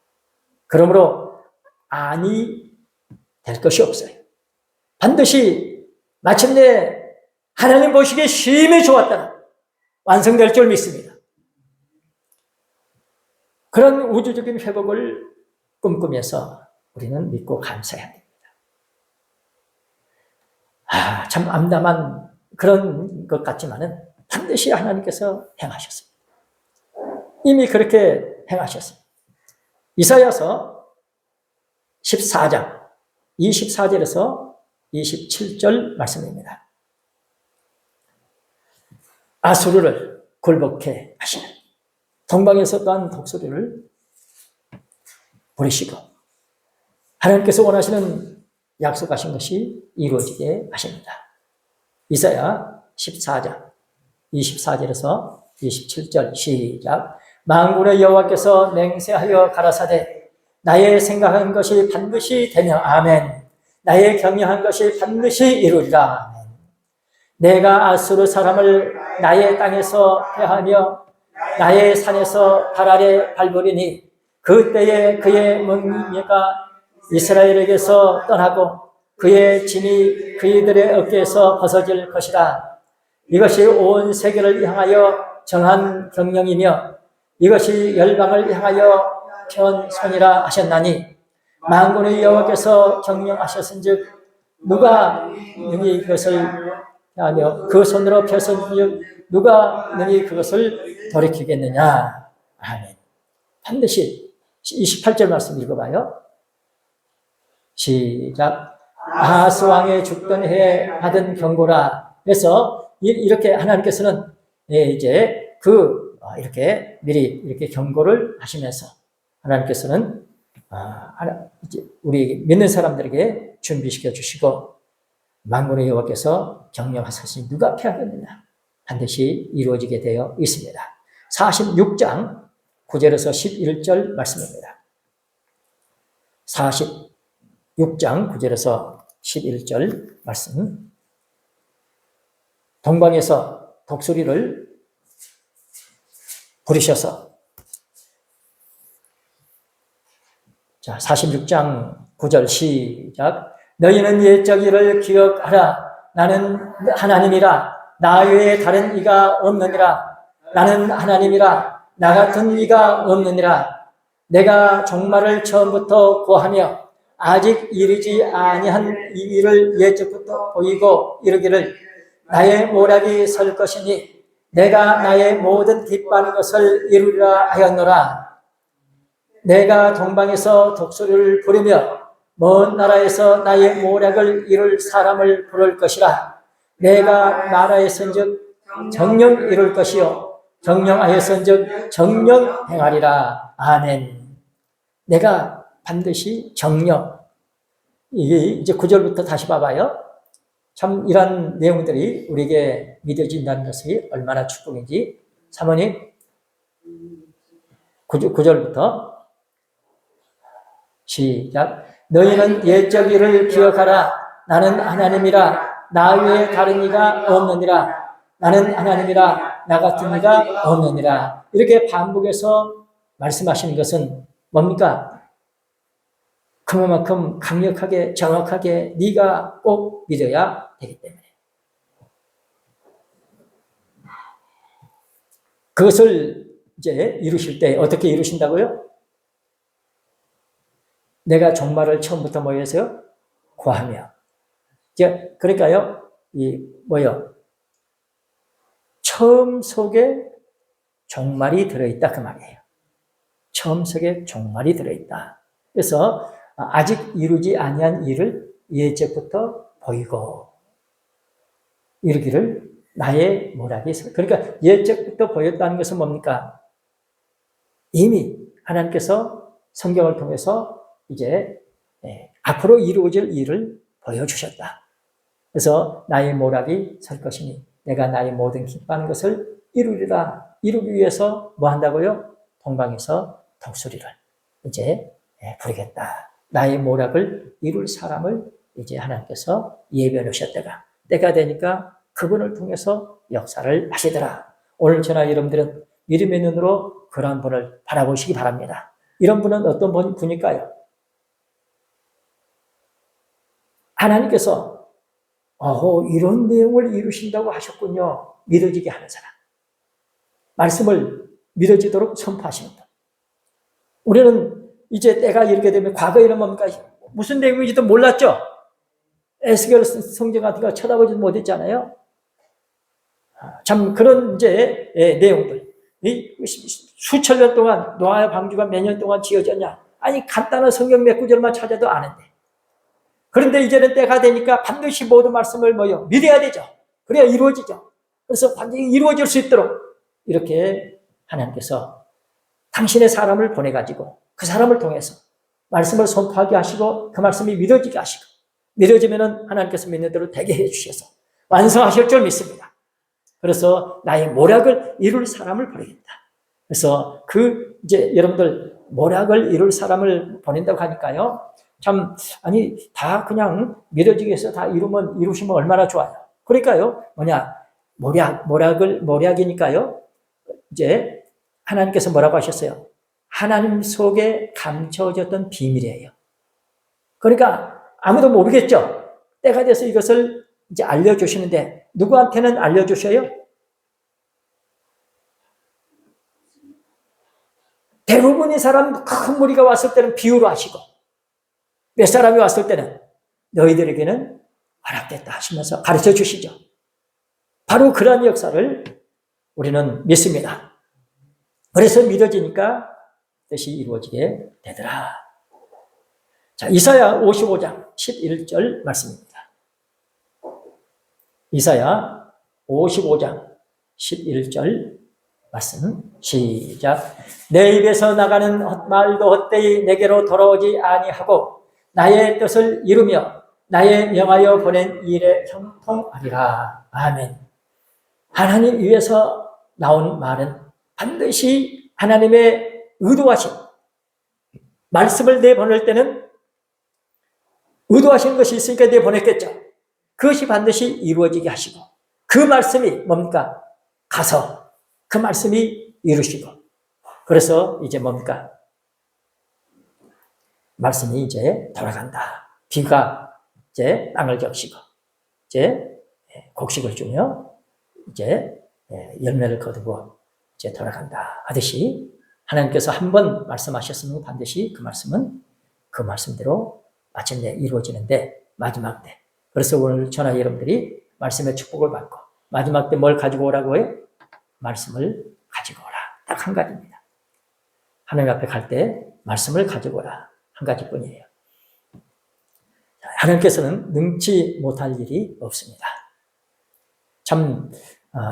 그러므로 아니 될 것이 없어요. 반드시 마침내 하나님 보시기에 심히 좋았다. 완성될 줄 믿습니다. 그런 우주적인 회복을 꿈꾸면서 우리는 믿고 감사해야 됩니다. 참 암담한 그런 것 같지만은 반드시 하나님께서 행하셨습니다. 이미 그렇게 행하셨습니다. 이사야서 14장 24절에서 27절 말씀입니다. 아수르를 굴복해 하시는 동방에서 또한 독수리를 부리시고 하나님께서 원하시는 약속하신 것이 이루어지게 하십니다. 이사야 14장 24절에서 27절 시작. 만군의 여호와께서 맹세하여 가라사대 나의 생각한 것이 반드시 되며 아멘. 나의 경영한 것이 반드시 이루리라. 아멘. 내가 아수르 사람을 나의 땅에서 패하며 나의 산에서 발 아래 밟으리니 그때에 그의 멍에가 이스라엘에게서 떠나고 그의 짐이 그이들의 어깨에서 벗어질 것이라. 이것이 온 세계를 향하여 정한 경영이며 이것이 열방을 향하여 편선이라 하셨나니 만군의 여호와께서 경영하셨은즉 누가 능히 그것을 하며 그 손으로 펴선즉 누가 능히 그것을 돌이키겠느냐. 아멘. 반드시 28절 말씀 읽어봐요. 시작. 아하스 왕의 죽던 해에 받은 경고라. 그래서 이렇게 하나님께서는 이제 이렇게 미리 이렇게 경고를 하시면서 하나님께서는 이제 우리 믿는 사람들에게 준비시켜 주시고 만군의 여호와께서 경영하셨으니 누가 피하겠느냐. 반드시 이루어지게 되어 있습니다. 46장 9절에서 11절 말씀입니다. 46장 9절에서 11절 말씀. 동방에서 독수리를 부르셔서 46장 9절 시작. 너희는 옛적 일을 기억하라. 나는 하나님이라. 나 외에 다른 이가 없느니라. 나는 하나님이라. 나 같은 이가 없느니라. 내가 종말을 처음부터 고하며 아직 이르지 아니한 이 일을 옛적부터 보이고 이르기를 나의 모락이 설 것이니 내가 나의 모든 기뻐하는 것을 이루리라 하였노라. 내가 동방에서 독수리를 부르며 먼 나라에서 나의 모략을 이룰 사람을 부를 것이라. 내가 나라에선즉 정령 이룰 것이요 정령하였은즉 정령 행하리라. 아멘. 내가 반드시 정령. 이게 이제 9절부터 다시 봐봐요. 참 이런 내용들이 우리에게 믿어진다는 것이 얼마나 축복인지. 사모님 9절부터 시작. 너희는 옛적 일을 기억하라. 나는 하나님이라. 나 외에 다른 이가 없느니라. 나는 하나님이라. 나 같은 이가 없느니라. 이렇게 반복해서 말씀하시는 것은 뭡니까? 그만큼 강력하게 정확하게 네가 꼭 믿어야 되기 때문에 그것을 이제 이루실 때 어떻게 이루신다고요? 내가 종말을 처음부터 뭐였어요? 고하며. 그러니까요, 처음 속에 종말이 들어있다 그 말이에요. 처음 속에 종말이 들어있다. 그래서 아직 이루지 아니한 일을 옛적부터 보이고 이르기를 나의 모락이 있어. 그러니까 옛적부터 보였다는 것은 뭡니까? 이미 하나님께서 성경을 통해서 이제 앞으로 이루어질 일을 보여주셨다. 그래서 나의 모락이 설 것이니 내가 나의 모든 기뻐하는 것을 이루리라. 이루기 위해서 뭐 한다고요? 동방에서 독수리를 이제 부르겠다. 나의 모락을 이룰 사람을 이제 하나님께서 예비해 놓으셨다가 때가 되니까 그분을 통해서 역사를 하시더라. 오늘 저나 여러분들은 믿음의 눈으로 그러한 분을 바라보시기 바랍니다. 이런 분은 어떤 분일까요? 하나님께서 이런 내용을 이루신다고 하셨군요. 믿어지게 하는 사람. 말씀을 믿어지도록 선포하시는 분. 우리는 이제 때가 이렇게 되면 과거에는 뭡니까? 무슨 내용인지도 몰랐죠? 에스겔 성경 같은 거 쳐다보지도 못했잖아요. 참 그런 이제 내용들. 수천 년 동안 노아의 방주가 몇 년 동안 지어졌냐? 아니 간단한 성경 몇 구절만 찾아도 아는데. 그런데 이제는 때가 되니까 반드시 모든 말씀을 믿어야 되죠. 그래야 이루어지죠. 그래서 반드시 이루어질 수 있도록 이렇게 하나님께서 당신의 사람을 보내가지고 그 사람을 통해서 말씀을 선포하게 하시고 그 말씀이 믿어지게 하시고 믿어지면은 하나님께서 믿는 대로 되게 해주셔서 완성하실 줄 믿습니다. 그래서 나의 모략을 이룰 사람을 보내겠다. 그래서 이제 여러분들 모략을 이룰 사람을 보낸다고 하니까요. 참, 다 그냥 믿어지게 해서 다 이루시면 얼마나 좋아요. 그러니까요, 모략이니까요. 이제 하나님께서 뭐라고 하셨어요? 하나님 속에 감춰졌던 비밀이에요. 그러니까 아무도 모르겠죠? 때가 돼서 이것을 이제 알려주시는데, 누구한테는 알려주셔요? 대부분의 사람, 큰 무리가 왔을 때는 비유로 하시고, 몇 사람이 왔을 때는 너희들에게는 허락됐다 하시면서 가르쳐 주시죠. 바로 그런 역사를 우리는 믿습니다. 그래서 믿어지니까 뜻이 이루어지게 되더라. 자, 이사야 55장 11절 말씀입니다. 이사야 55장 11절 말씀 시작. 내 입에서 나가는 말도 헛되이 내게로 돌아오지 아니하고 나의 뜻을 이루며 나의 명하여 보낸 일에 형통하리라. 아멘. 하나님 위에서 나온 말은 반드시 하나님의 의도하신 말씀을 내보낼 때는 의도하신 것이 있으니까 내보냈겠죠. 그것이 반드시 이루어지게 하시고 그 말씀이 뭡니까? 가서 그 말씀이 이루시고 그래서 이제 뭡니까? 말씀이 이제 돌아간다. 비가 이제 땅을 적시고 이제 곡식을 주며 이제 열매를 거두고 이제 돌아간다 하듯이 하나님께서 한 번 말씀하셨으면 반드시 그 말씀은 그 말씀대로 마침내 이루어지는데 마지막 때. 그래서 오늘 저나 여러분들이 말씀의 축복을 받고 마지막 때 뭘 가지고 오라고 해요? 말씀을 가지고 오라. 딱 한 가지입니다. 하나님 앞에 갈 때 말씀을 가지고 오라. 한 가지뿐이에요. 하나님께서는 능치 못할 일이 없습니다. 참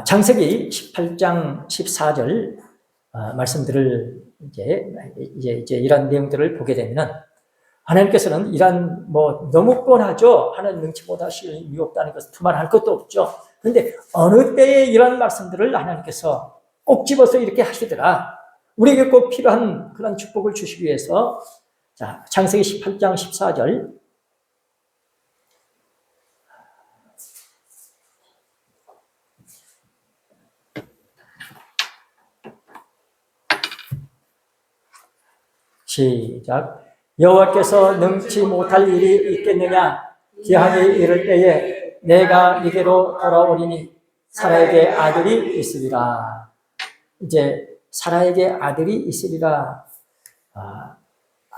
창세기 18장 14절 말씀들을 이제 이런 내용들을 보게 되면 하나님께서는 이런 너무 뻔하죠. 하나님 능치 못하실 일이 없다는 것은 두말할 것도 없죠. 그런데 어느 때에 이런 말씀들을 하나님께서 꼭 집어서 이렇게 하시더라. 우리에게 꼭 필요한 그런 축복을 주시기 위해서 자, 창세기 18장 14절 시작. 여호와께서 능치 못할 일이 있겠느냐? 기한이 이를 때에 내가 네게로 돌아오리니 사라에게 아들이 있으리라. 이제 사라에게 아들이 있으리라.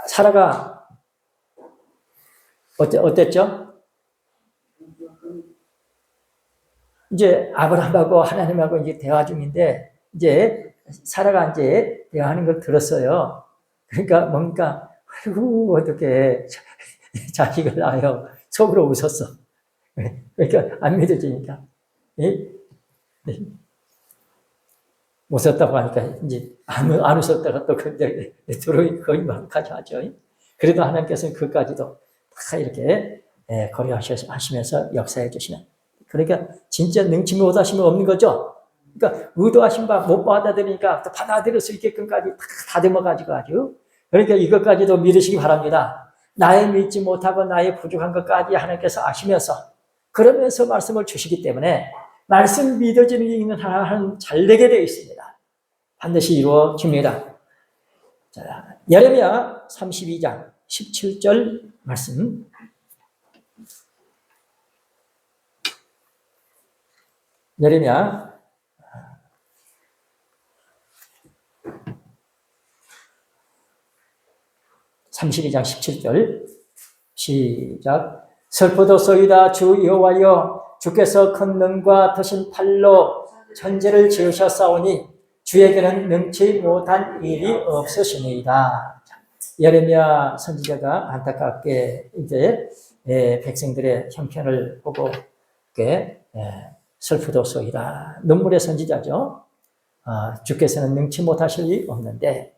사라가 어땠죠? 이제 아브라함하고 하나님하고 이제 대화 중인데 이제 사라가 이제 대화하는 걸 들었어요. 그러니까 뭔가 아이고 어떻게 자식을 낳아요. 속으로 웃었어. 그러니까 안 믿어지니까. 웃었다고 하니까 이제 안 웃었다가 또 근데 거의 말까지 하죠. 그래도 하나님께서는 그까지도 다 이렇게 고려하시면서 역사해 주시는. 그러니까 진짜 능치 못하시면 없는 거죠. 그러니까 의도하신 바 못 받아들이니까 또 받아들일 수 있게끔까지 다 다듬어가지고 아주. 그러니까 이것까지도 믿으시기 바랍니다. 나의 믿지 못하고 나의 부족한 것까지 하나님께서 아시면서 그러면서 말씀을 주시기 때문에 말씀 믿어지는 게 있는 하나는 잘 되게 되어 있습니다. 반드시 이루어집니다. 자, 예레미야 32장 17절 말씀. 예레미야 32장 17절 시작. 슬프도소이다. 주 여호와여, 주께서 큰 능과 드신 팔로 천지를 지으셨사오니 주에게는 능치 못한 일이 없으시니이다. 예레미야 선지자가 안타깝게 이제 백성들의 형편을 보고 슬프도소이다. 눈물의 선지자죠. 주께서는 능치 못하실 일이 없는데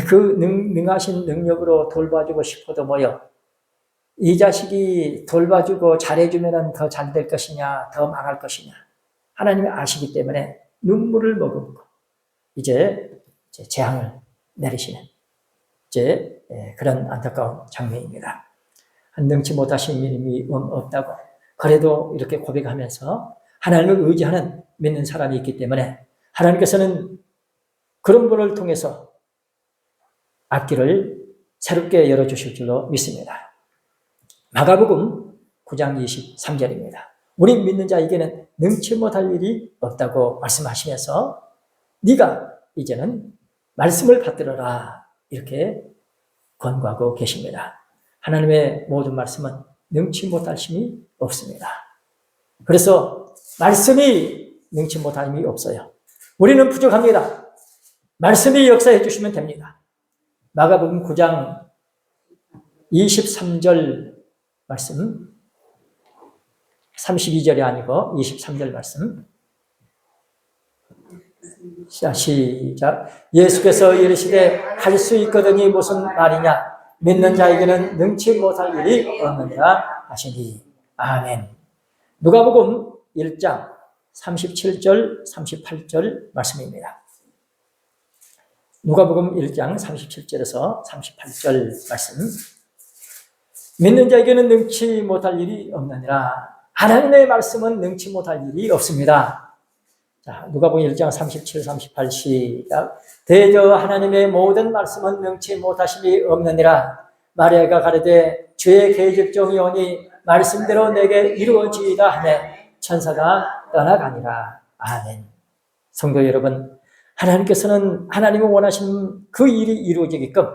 그 능하신 능력으로 돌봐주고 싶어도 뭐요? 이 자식이 돌봐주고 잘해주면 더 잘 될 것이냐, 더 망할 것이냐. 하나님이 아시기 때문에 눈물을 머금고 이제 재앙을 내리시는 이제 그런 안타까운 장면입니다. 능치 못하신 일이 없다고 그래도 이렇게 고백하면서 하나님을 의지하는 믿는 사람이 있기 때문에 하나님께서는 그런 분을 통해서 앞길을 새롭게 열어주실 줄로 믿습니다. 마가복음 9장 23절입니다. 우리 믿는 자에게는 능치 못할 일이 없다고 말씀하시면서 네가 이제는 말씀을 받들어라 이렇게 권고하고 계십니다. 하나님의 모든 말씀은 능치 못할 힘이 없습니다. 그래서 말씀이 능치 못할 힘이 없어요. 우리는 부족합니다. 말씀이 역사해 주시면 됩니다. 마가복음 9장 23절 말씀, 32절이 아니고 23절 말씀. 시작. 예수께서 이르시되 할 수 있거든이 무슨 말이냐? 믿는 자에게는 능치 못할 일이 없느니라 하시니. 아멘. 누가복음 1장 37절, 38절 말씀입니다. 누가복음 1장 37절에서 38절 말씀. 믿는 자에게는 능치 못할 일이 없느니라. 하나님의 말씀은 능치 못할 일이 없습니다. 자, 누가복음 1장 37, 38 시작. 대저 하나님의 모든 말씀은 능치 못하심이 없느니라. 마리아가 가로되 주의 계집종이 오니 말씀대로 내게 이루어지이다 하매 천사가 떠나가니라. 아멘. 성도 여러분, 하나님께서는 하나님이 원하시는 그 일이 이루어지게끔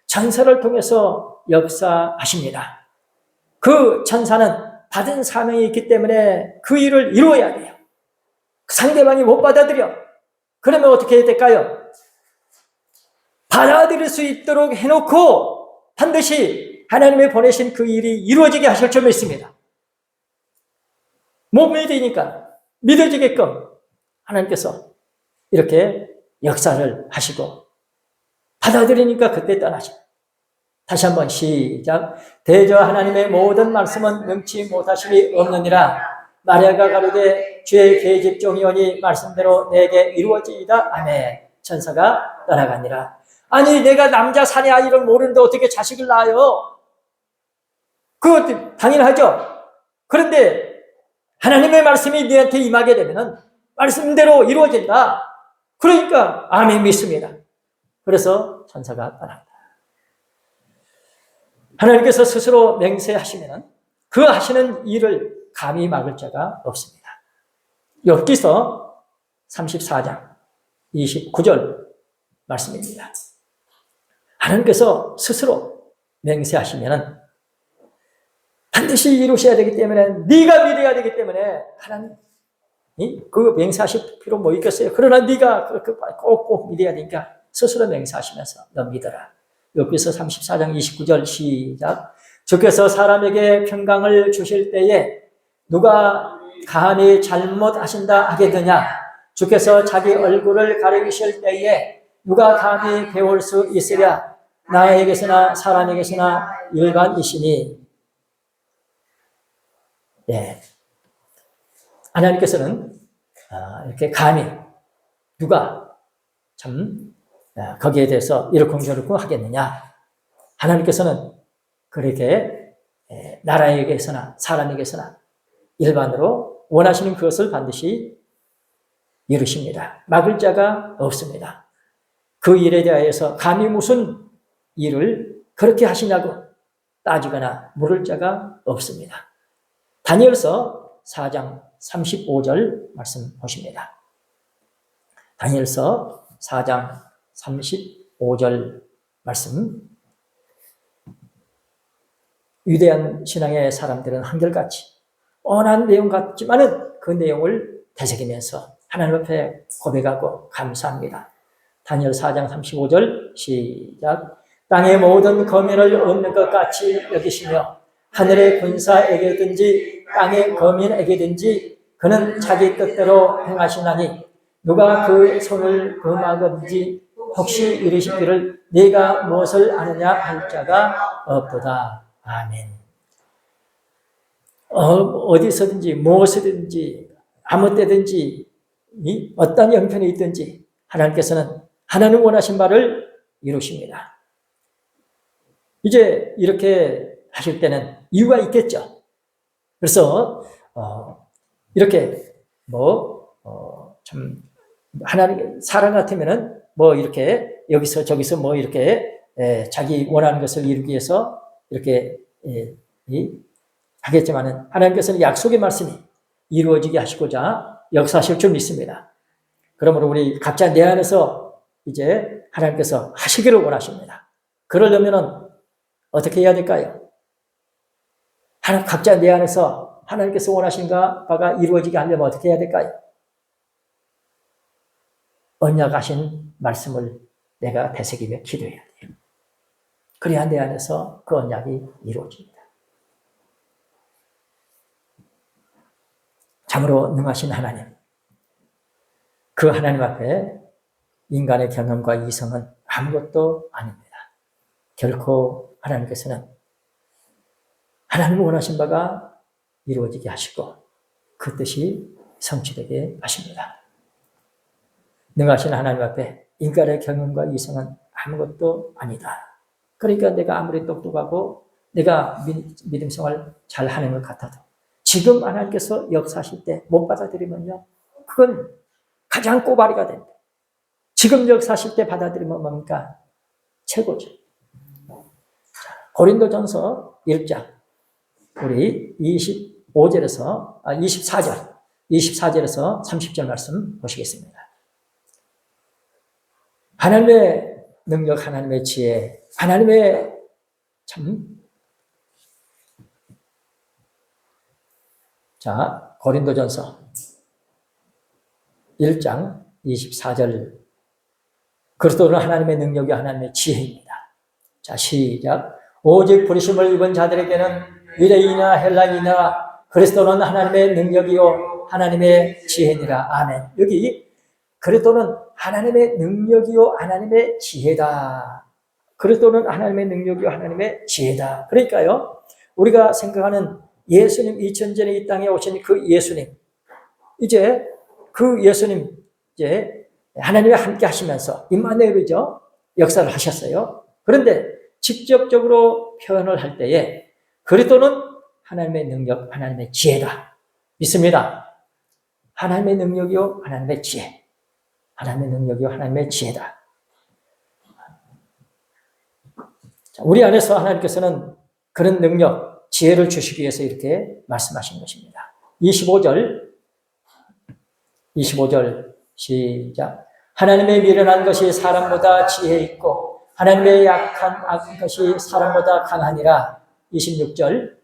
천사를 통해서 역사하십니다. 그 천사는 받은 사명이 있기 때문에 그 일을 이루어야 돼요. 상대방이 못 받아들여. 그러면 어떻게 해야 될까요? 받아들일 수 있도록 해놓고 반드시 하나님이 보내신 그 일이 이루어지게 하실 줄 믿습니다. 못 믿으니까 믿어지게끔 하나님께서 이렇게 역사를 하시고 받아들이니까 그때 떠나죠. 다시 한번 시작. 대저 하나님의 모든 말씀은 능치 못하심이 없느니라. 마리아가 가로되 주의 계집종이 오니 말씀대로 내게 이루어지이다 하매 천사가 떠나가니라. 아니 내가 남자 사내 아이를 모르는데 어떻게 자식을 낳아요? 그것도 당연하죠. 그런데 하나님의 말씀이 너한테 임하게 되면 말씀대로 이루어진다. 그러니까 아멘 믿습니다. 그래서 천사가 떠난다. 하나님께서 스스로 맹세하시면 그 하시는 일을 감히 막을 자가 없습니다. 욥기서 34장 29절 말씀입니다. 하나님께서 스스로 맹세하시면 반드시 이루셔야 되기 때문에 네가 믿어야 되기 때문에 하나님 그 맹세하실 필요 뭐 있겠어요? 그러나 네가 꼭꼭 믿어야 되니까 스스로 맹세하시면서 너 믿어라. 욥기서 34장 29절 시작. 주께서 사람에게 평강을 주실 때에 누가 감히 잘못하신다 하겠느냐? 주께서 자기 얼굴을 가리키실 때에 누가 감히 배울 수 있으랴? 나에게서나 사람에게서나 일반이시니. 네. 하나님께서는 이렇게 감히 누가 참 거기에 대해서 이러쿵저러쿵 하겠느냐? 하나님께서는 그렇게 나라에게서나 사람에게서나 일반으로 원하시는 그것을 반드시 이루십니다. 막을 자가 없습니다. 그 일에 대하여서 감히 무슨 일을 그렇게 하시냐고 따지거나 물을 자가 없습니다. 다니엘서 4장 35절 말씀 보십니다. 다니엘서 4장 35절 말씀. 위대한 신앙의 사람들은 한결같이 뻔한 내용 같지만은 그 내용을 되새기면서 하나님 앞에 고백하고 감사합니다. 다니엘 4장 35절 시작. 땅의 모든 거민을 없는 것 같이 여기시며 하늘의 군사에게든지 땅의 거민에게든지 그는 자기 뜻대로 행하시나니 누가 그 손을 금하건지 혹시 이르시기를 네가 무엇을 아느냐 할 자가 없도다. 아멘. 어디서든지 무엇이든지 아무 때든지 어떤 형편에 있든지 하나님께서는 하나님 원하신 바를 이루십니다. 이제 이렇게 하실 때는 이유가 있겠죠. 그래서 이렇게 참 하나님 사람 같으면은 이렇게 여기서 저기서 이렇게 자기 원하는 것을 이루기 위해서 이렇게 하겠지만은 하나님께서는 약속의 말씀이 이루어지게 하시고자 역사하실 줄 믿습니다. 그러므로 우리 각자 내 안에서 이제 하나님께서 하시기를 원하십니다. 그러려면은 어떻게 해야 될까요? 각자 내 안에서 하나님께서 원하신 바가 이루어지게 하려면 어떻게 해야 될까요? 언약하신 말씀을 내가 되새기며 기도해야 돼요. 그래야 내 안에서 그 언약이 이루어집니다. 참으로 능하신 하나님, 그 하나님 앞에 인간의 경험과 이성은 아무것도 아닙니다. 결코 하나님께서는 하나님이 원하신 바가 이루어지게 하시고 그 뜻이 성취되게 하십니다. 능하신 하나님 앞에 인간의 경험과 이성은 아무것도 아니다. 그러니까 내가 아무리 똑똑하고 내가 믿음 생활 잘하는 것 같아도 지금 하나님께서 역사하실 때 못 받아들이면요, 그건 가장 꼬바리가 된다. 지금 역사하실 때 받아들이면 뭡니까? 최고죠. 고린도전서 1장 우리 24절에서 30절 말씀 보시겠습니다. 하나님의 능력, 하나님의 지혜, 하나님의 고린도전서 1장 24절. 그리스도는 하나님의 능력이 하나님의 지혜입니다. 자, 시작. 오직 부르심을 입은 자들에게는 유대인이나 헬라인이나 그리스도는 하나님의 능력이요 하나님의 지혜니라. 아멘. 여기 그리스도는 하나님의 능력이요 하나님의 지혜다. 그리스도는 하나님의 능력이요 하나님의 지혜다. 그러니까요, 우리가 생각하는 예수님 2000전에 이 땅에 오신 그 예수님, 이제 그 예수님 이제 하나님과 함께 하시면서 임마누엘이죠. 역사를 하셨어요. 그런데 직접적으로 표현을 할 때에 그리스도는 하나님의 능력, 하나님의 지혜다. 믿습니다. 하나님의 능력이요 하나님의 지혜. 하나님의 능력이요 하나님의 지혜다. 우리 안에서 하나님께서는 그런 능력, 지혜를 주시기 위해서 이렇게 말씀하신 것입니다. 25절 시작. 하나님의 미련한 것이 사람보다 지혜 있고 하나님의 약한 것이 사람보다 강하니라. 26절.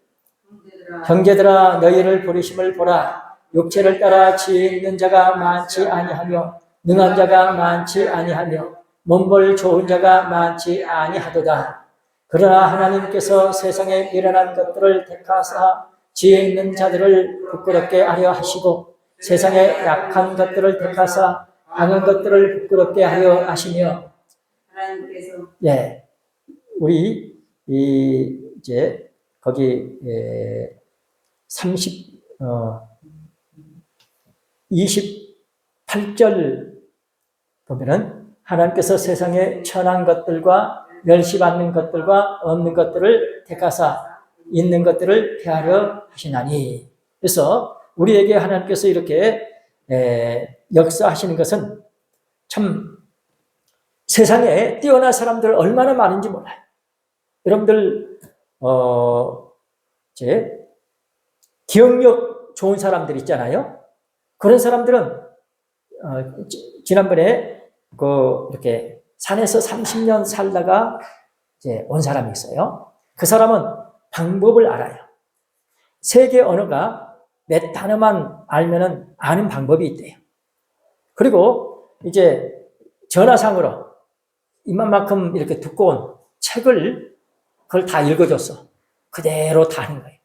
형제들아 너희를 부르심을 보라. 육체를 따라 지혜 있는 자가 많지 아니하며 능한 자가 많지 아니하며 몸볼 좋은 자가 많지 아니하도다. 그러나 하나님께서 세상에 미련한 것들을 택하사 지혜 있는 자들을 부끄럽게 하려 하시고 세상에 약한 것들을 택하사 강한 것들을 부끄럽게 하려 하시며. 하나님께서 우리 이제 거기 28절 보면은 하나님께서 세상에 천한 것들과 멸시받는 것들과 없는 것들을 택하사 있는 것들을 폐하려 하시나니. 그래서 우리에게 하나님께서 이렇게 역사하시는 것은 참 세상에 뛰어난 사람들 얼마나 많은지 몰라요. 여러분들 기억력 좋은 사람들 있잖아요. 그런 사람들은 지난번에 이렇게 산에서 30년 살다가 이제 온 사람이 있어요. 그 사람은 방법을 알아요. 세계 언어가 몇 단어만 알면은 아는 방법이 있대요. 그리고 이제 전화상으로 이만큼 이렇게 두꺼운 책을 그걸 다 읽어줬어. 그대로 다 하는 거예요.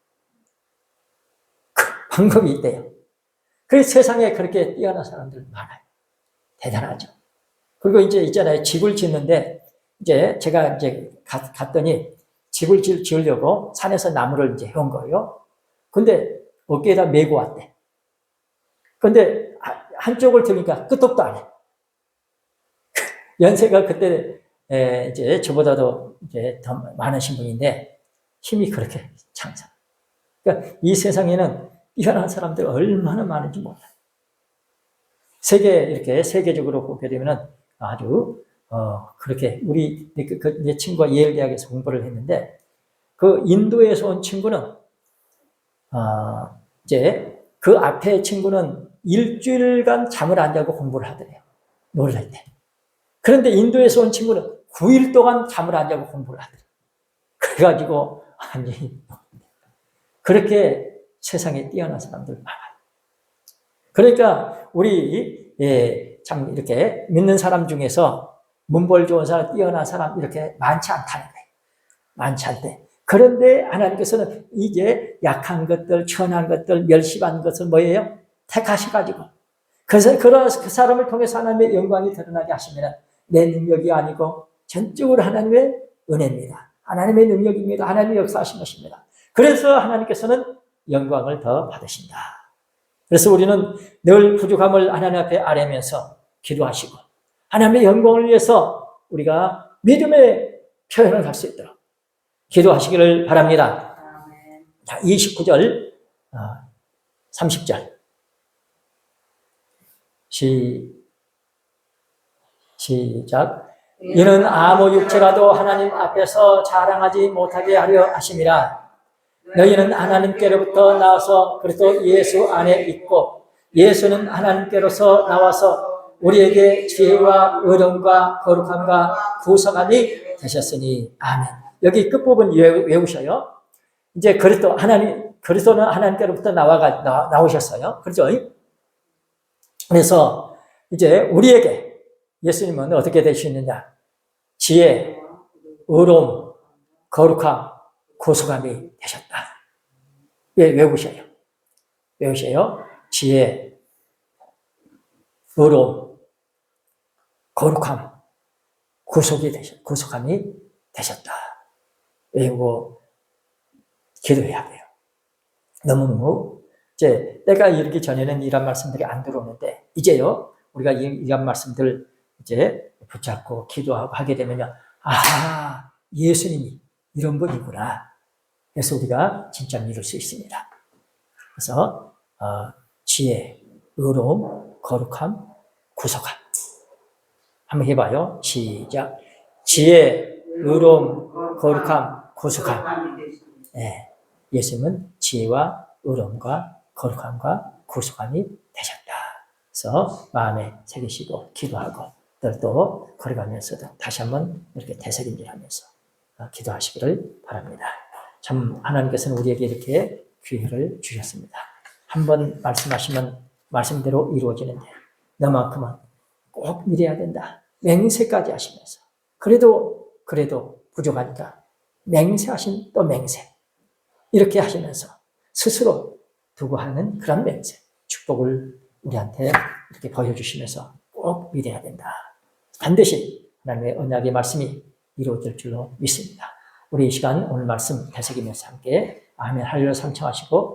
그 방법이 있대요. 그래서 세상에 그렇게 뛰어난 사람들 많아요. 대단하죠. 그리고 이제 있잖아요. 집을 짓는데 이제 제가 이제 갔더니 집을 지으려고 산에서 나무를 이제 해온 거예요. 근데 어깨에다 메고 왔대. 근데 한쪽을 들니까 끄떡도 안 해. 연세가 그때 이제 저보다도 이제 더 많으신 분인데 힘이 그렇게 장사. 그러니까 이 세상에는 뛰어난 사람들 얼마나 많은지 몰라요. 이렇게 세계적으로 보게 되면은 아주 그렇게 우리 내 친구가 예일 대학에서 공부를 했는데 그 인도에서 온 친구는 이제 그 앞에 친구는 일주일간 잠을 안 자고 공부를 하더래요. 놀랄 때. 그런데 인도에서 온 친구는 9일 동안 잠을 안 자고 공부를 하더래요. 그래가지고 아니 그렇게 세상에 뛰어난 사람들 많아요. 그러니까 우리 참 이렇게 믿는 사람 중에서 문벌 좋은 사람, 뛰어난 사람 이렇게 많지 않다는 거예요. 많지 않대. 그런데 하나님께서는 이제 약한 것들, 천한 것들, 멸시받는 것을 뭐예요? 택하셔가지고. 그래서 그 사람을 통해서 하나님의 영광이 드러나게 하시면 내 능력이 아니고 전적으로 하나님의 은혜입니다. 하나님의 능력입니다. 하나님의 역사하신 것입니다. 그래서 하나님께서는 영광을 더 받으신다. 그래서 우리는 늘 부족함을 하나님 앞에 아뢰면서 기도하시고 하나님의 영광을 위해서 우리가 믿음의 표현을 할 수 있도록 기도하시기를 바랍니다. 자, 29절, 30절. 시작. 이는 아무 육체라도 하나님 앞에서 자랑하지 못하게 하려 하심이라. 너희는 하나님께로부터 나와서 그리스도 예수 안에 있고 예수는 하나님께로서 나와서 우리에게 지혜와 의로움과 거룩함과 구속함이 되셨으니 아멘. 여기 끝부분 외우셔요. 이제 그리스도는 하나님께로부터 나오셨어요. 그렇죠? 그래서 이제 우리에게 예수님은 어떻게 되시느냐? 지혜, 의로움, 거룩함, 구속함이 되셨다. 외우셔요. 지혜, 의로움, 거룩함, 구속함이 되셨다. 외우고 기도해야 돼요. 너무너무 이제 때가 이르기 전에는 이런 말씀들이 안 들어오는데 이제요 우리가 이런 말씀들 이제 붙잡고 기도하고 하게 되면요, 아 예수님이 이런 분이구나. 그래서 우리가 진짜 믿을 수 있습니다. 그래서 지혜, 의로움, 거룩함, 구속함. 한번 해봐요. 시작. 지혜, 의로움, 거룩함, 구속함. 네. 예수님은 지혜와 의로움과 거룩함과 구속함이 되셨다. 그래서 마음에 새기시고 기도하고 또 걸어가면서도 다시 한번 이렇게 되새김질하면서 기도하시기를 바랍니다. 참 하나님께서는 우리에게 이렇게 기회를 주셨습니다. 한번 말씀하시면 말씀대로 이루어지는데 너만큼은 꼭 믿어야 된다. 맹세까지 하시면서 그래도 부족하니까 맹세하신 또 맹세 이렇게 하시면서 스스로 두고 하는 그런 맹세 축복을 우리한테 이렇게 보여주시면서 꼭 믿어야 된다. 반드시 하나님의 언약의 말씀이 이루어질 줄로 믿습니다. 우리 이 시간 오늘 말씀 되새기면서 함께 아멘 할렐루야 삼청하시고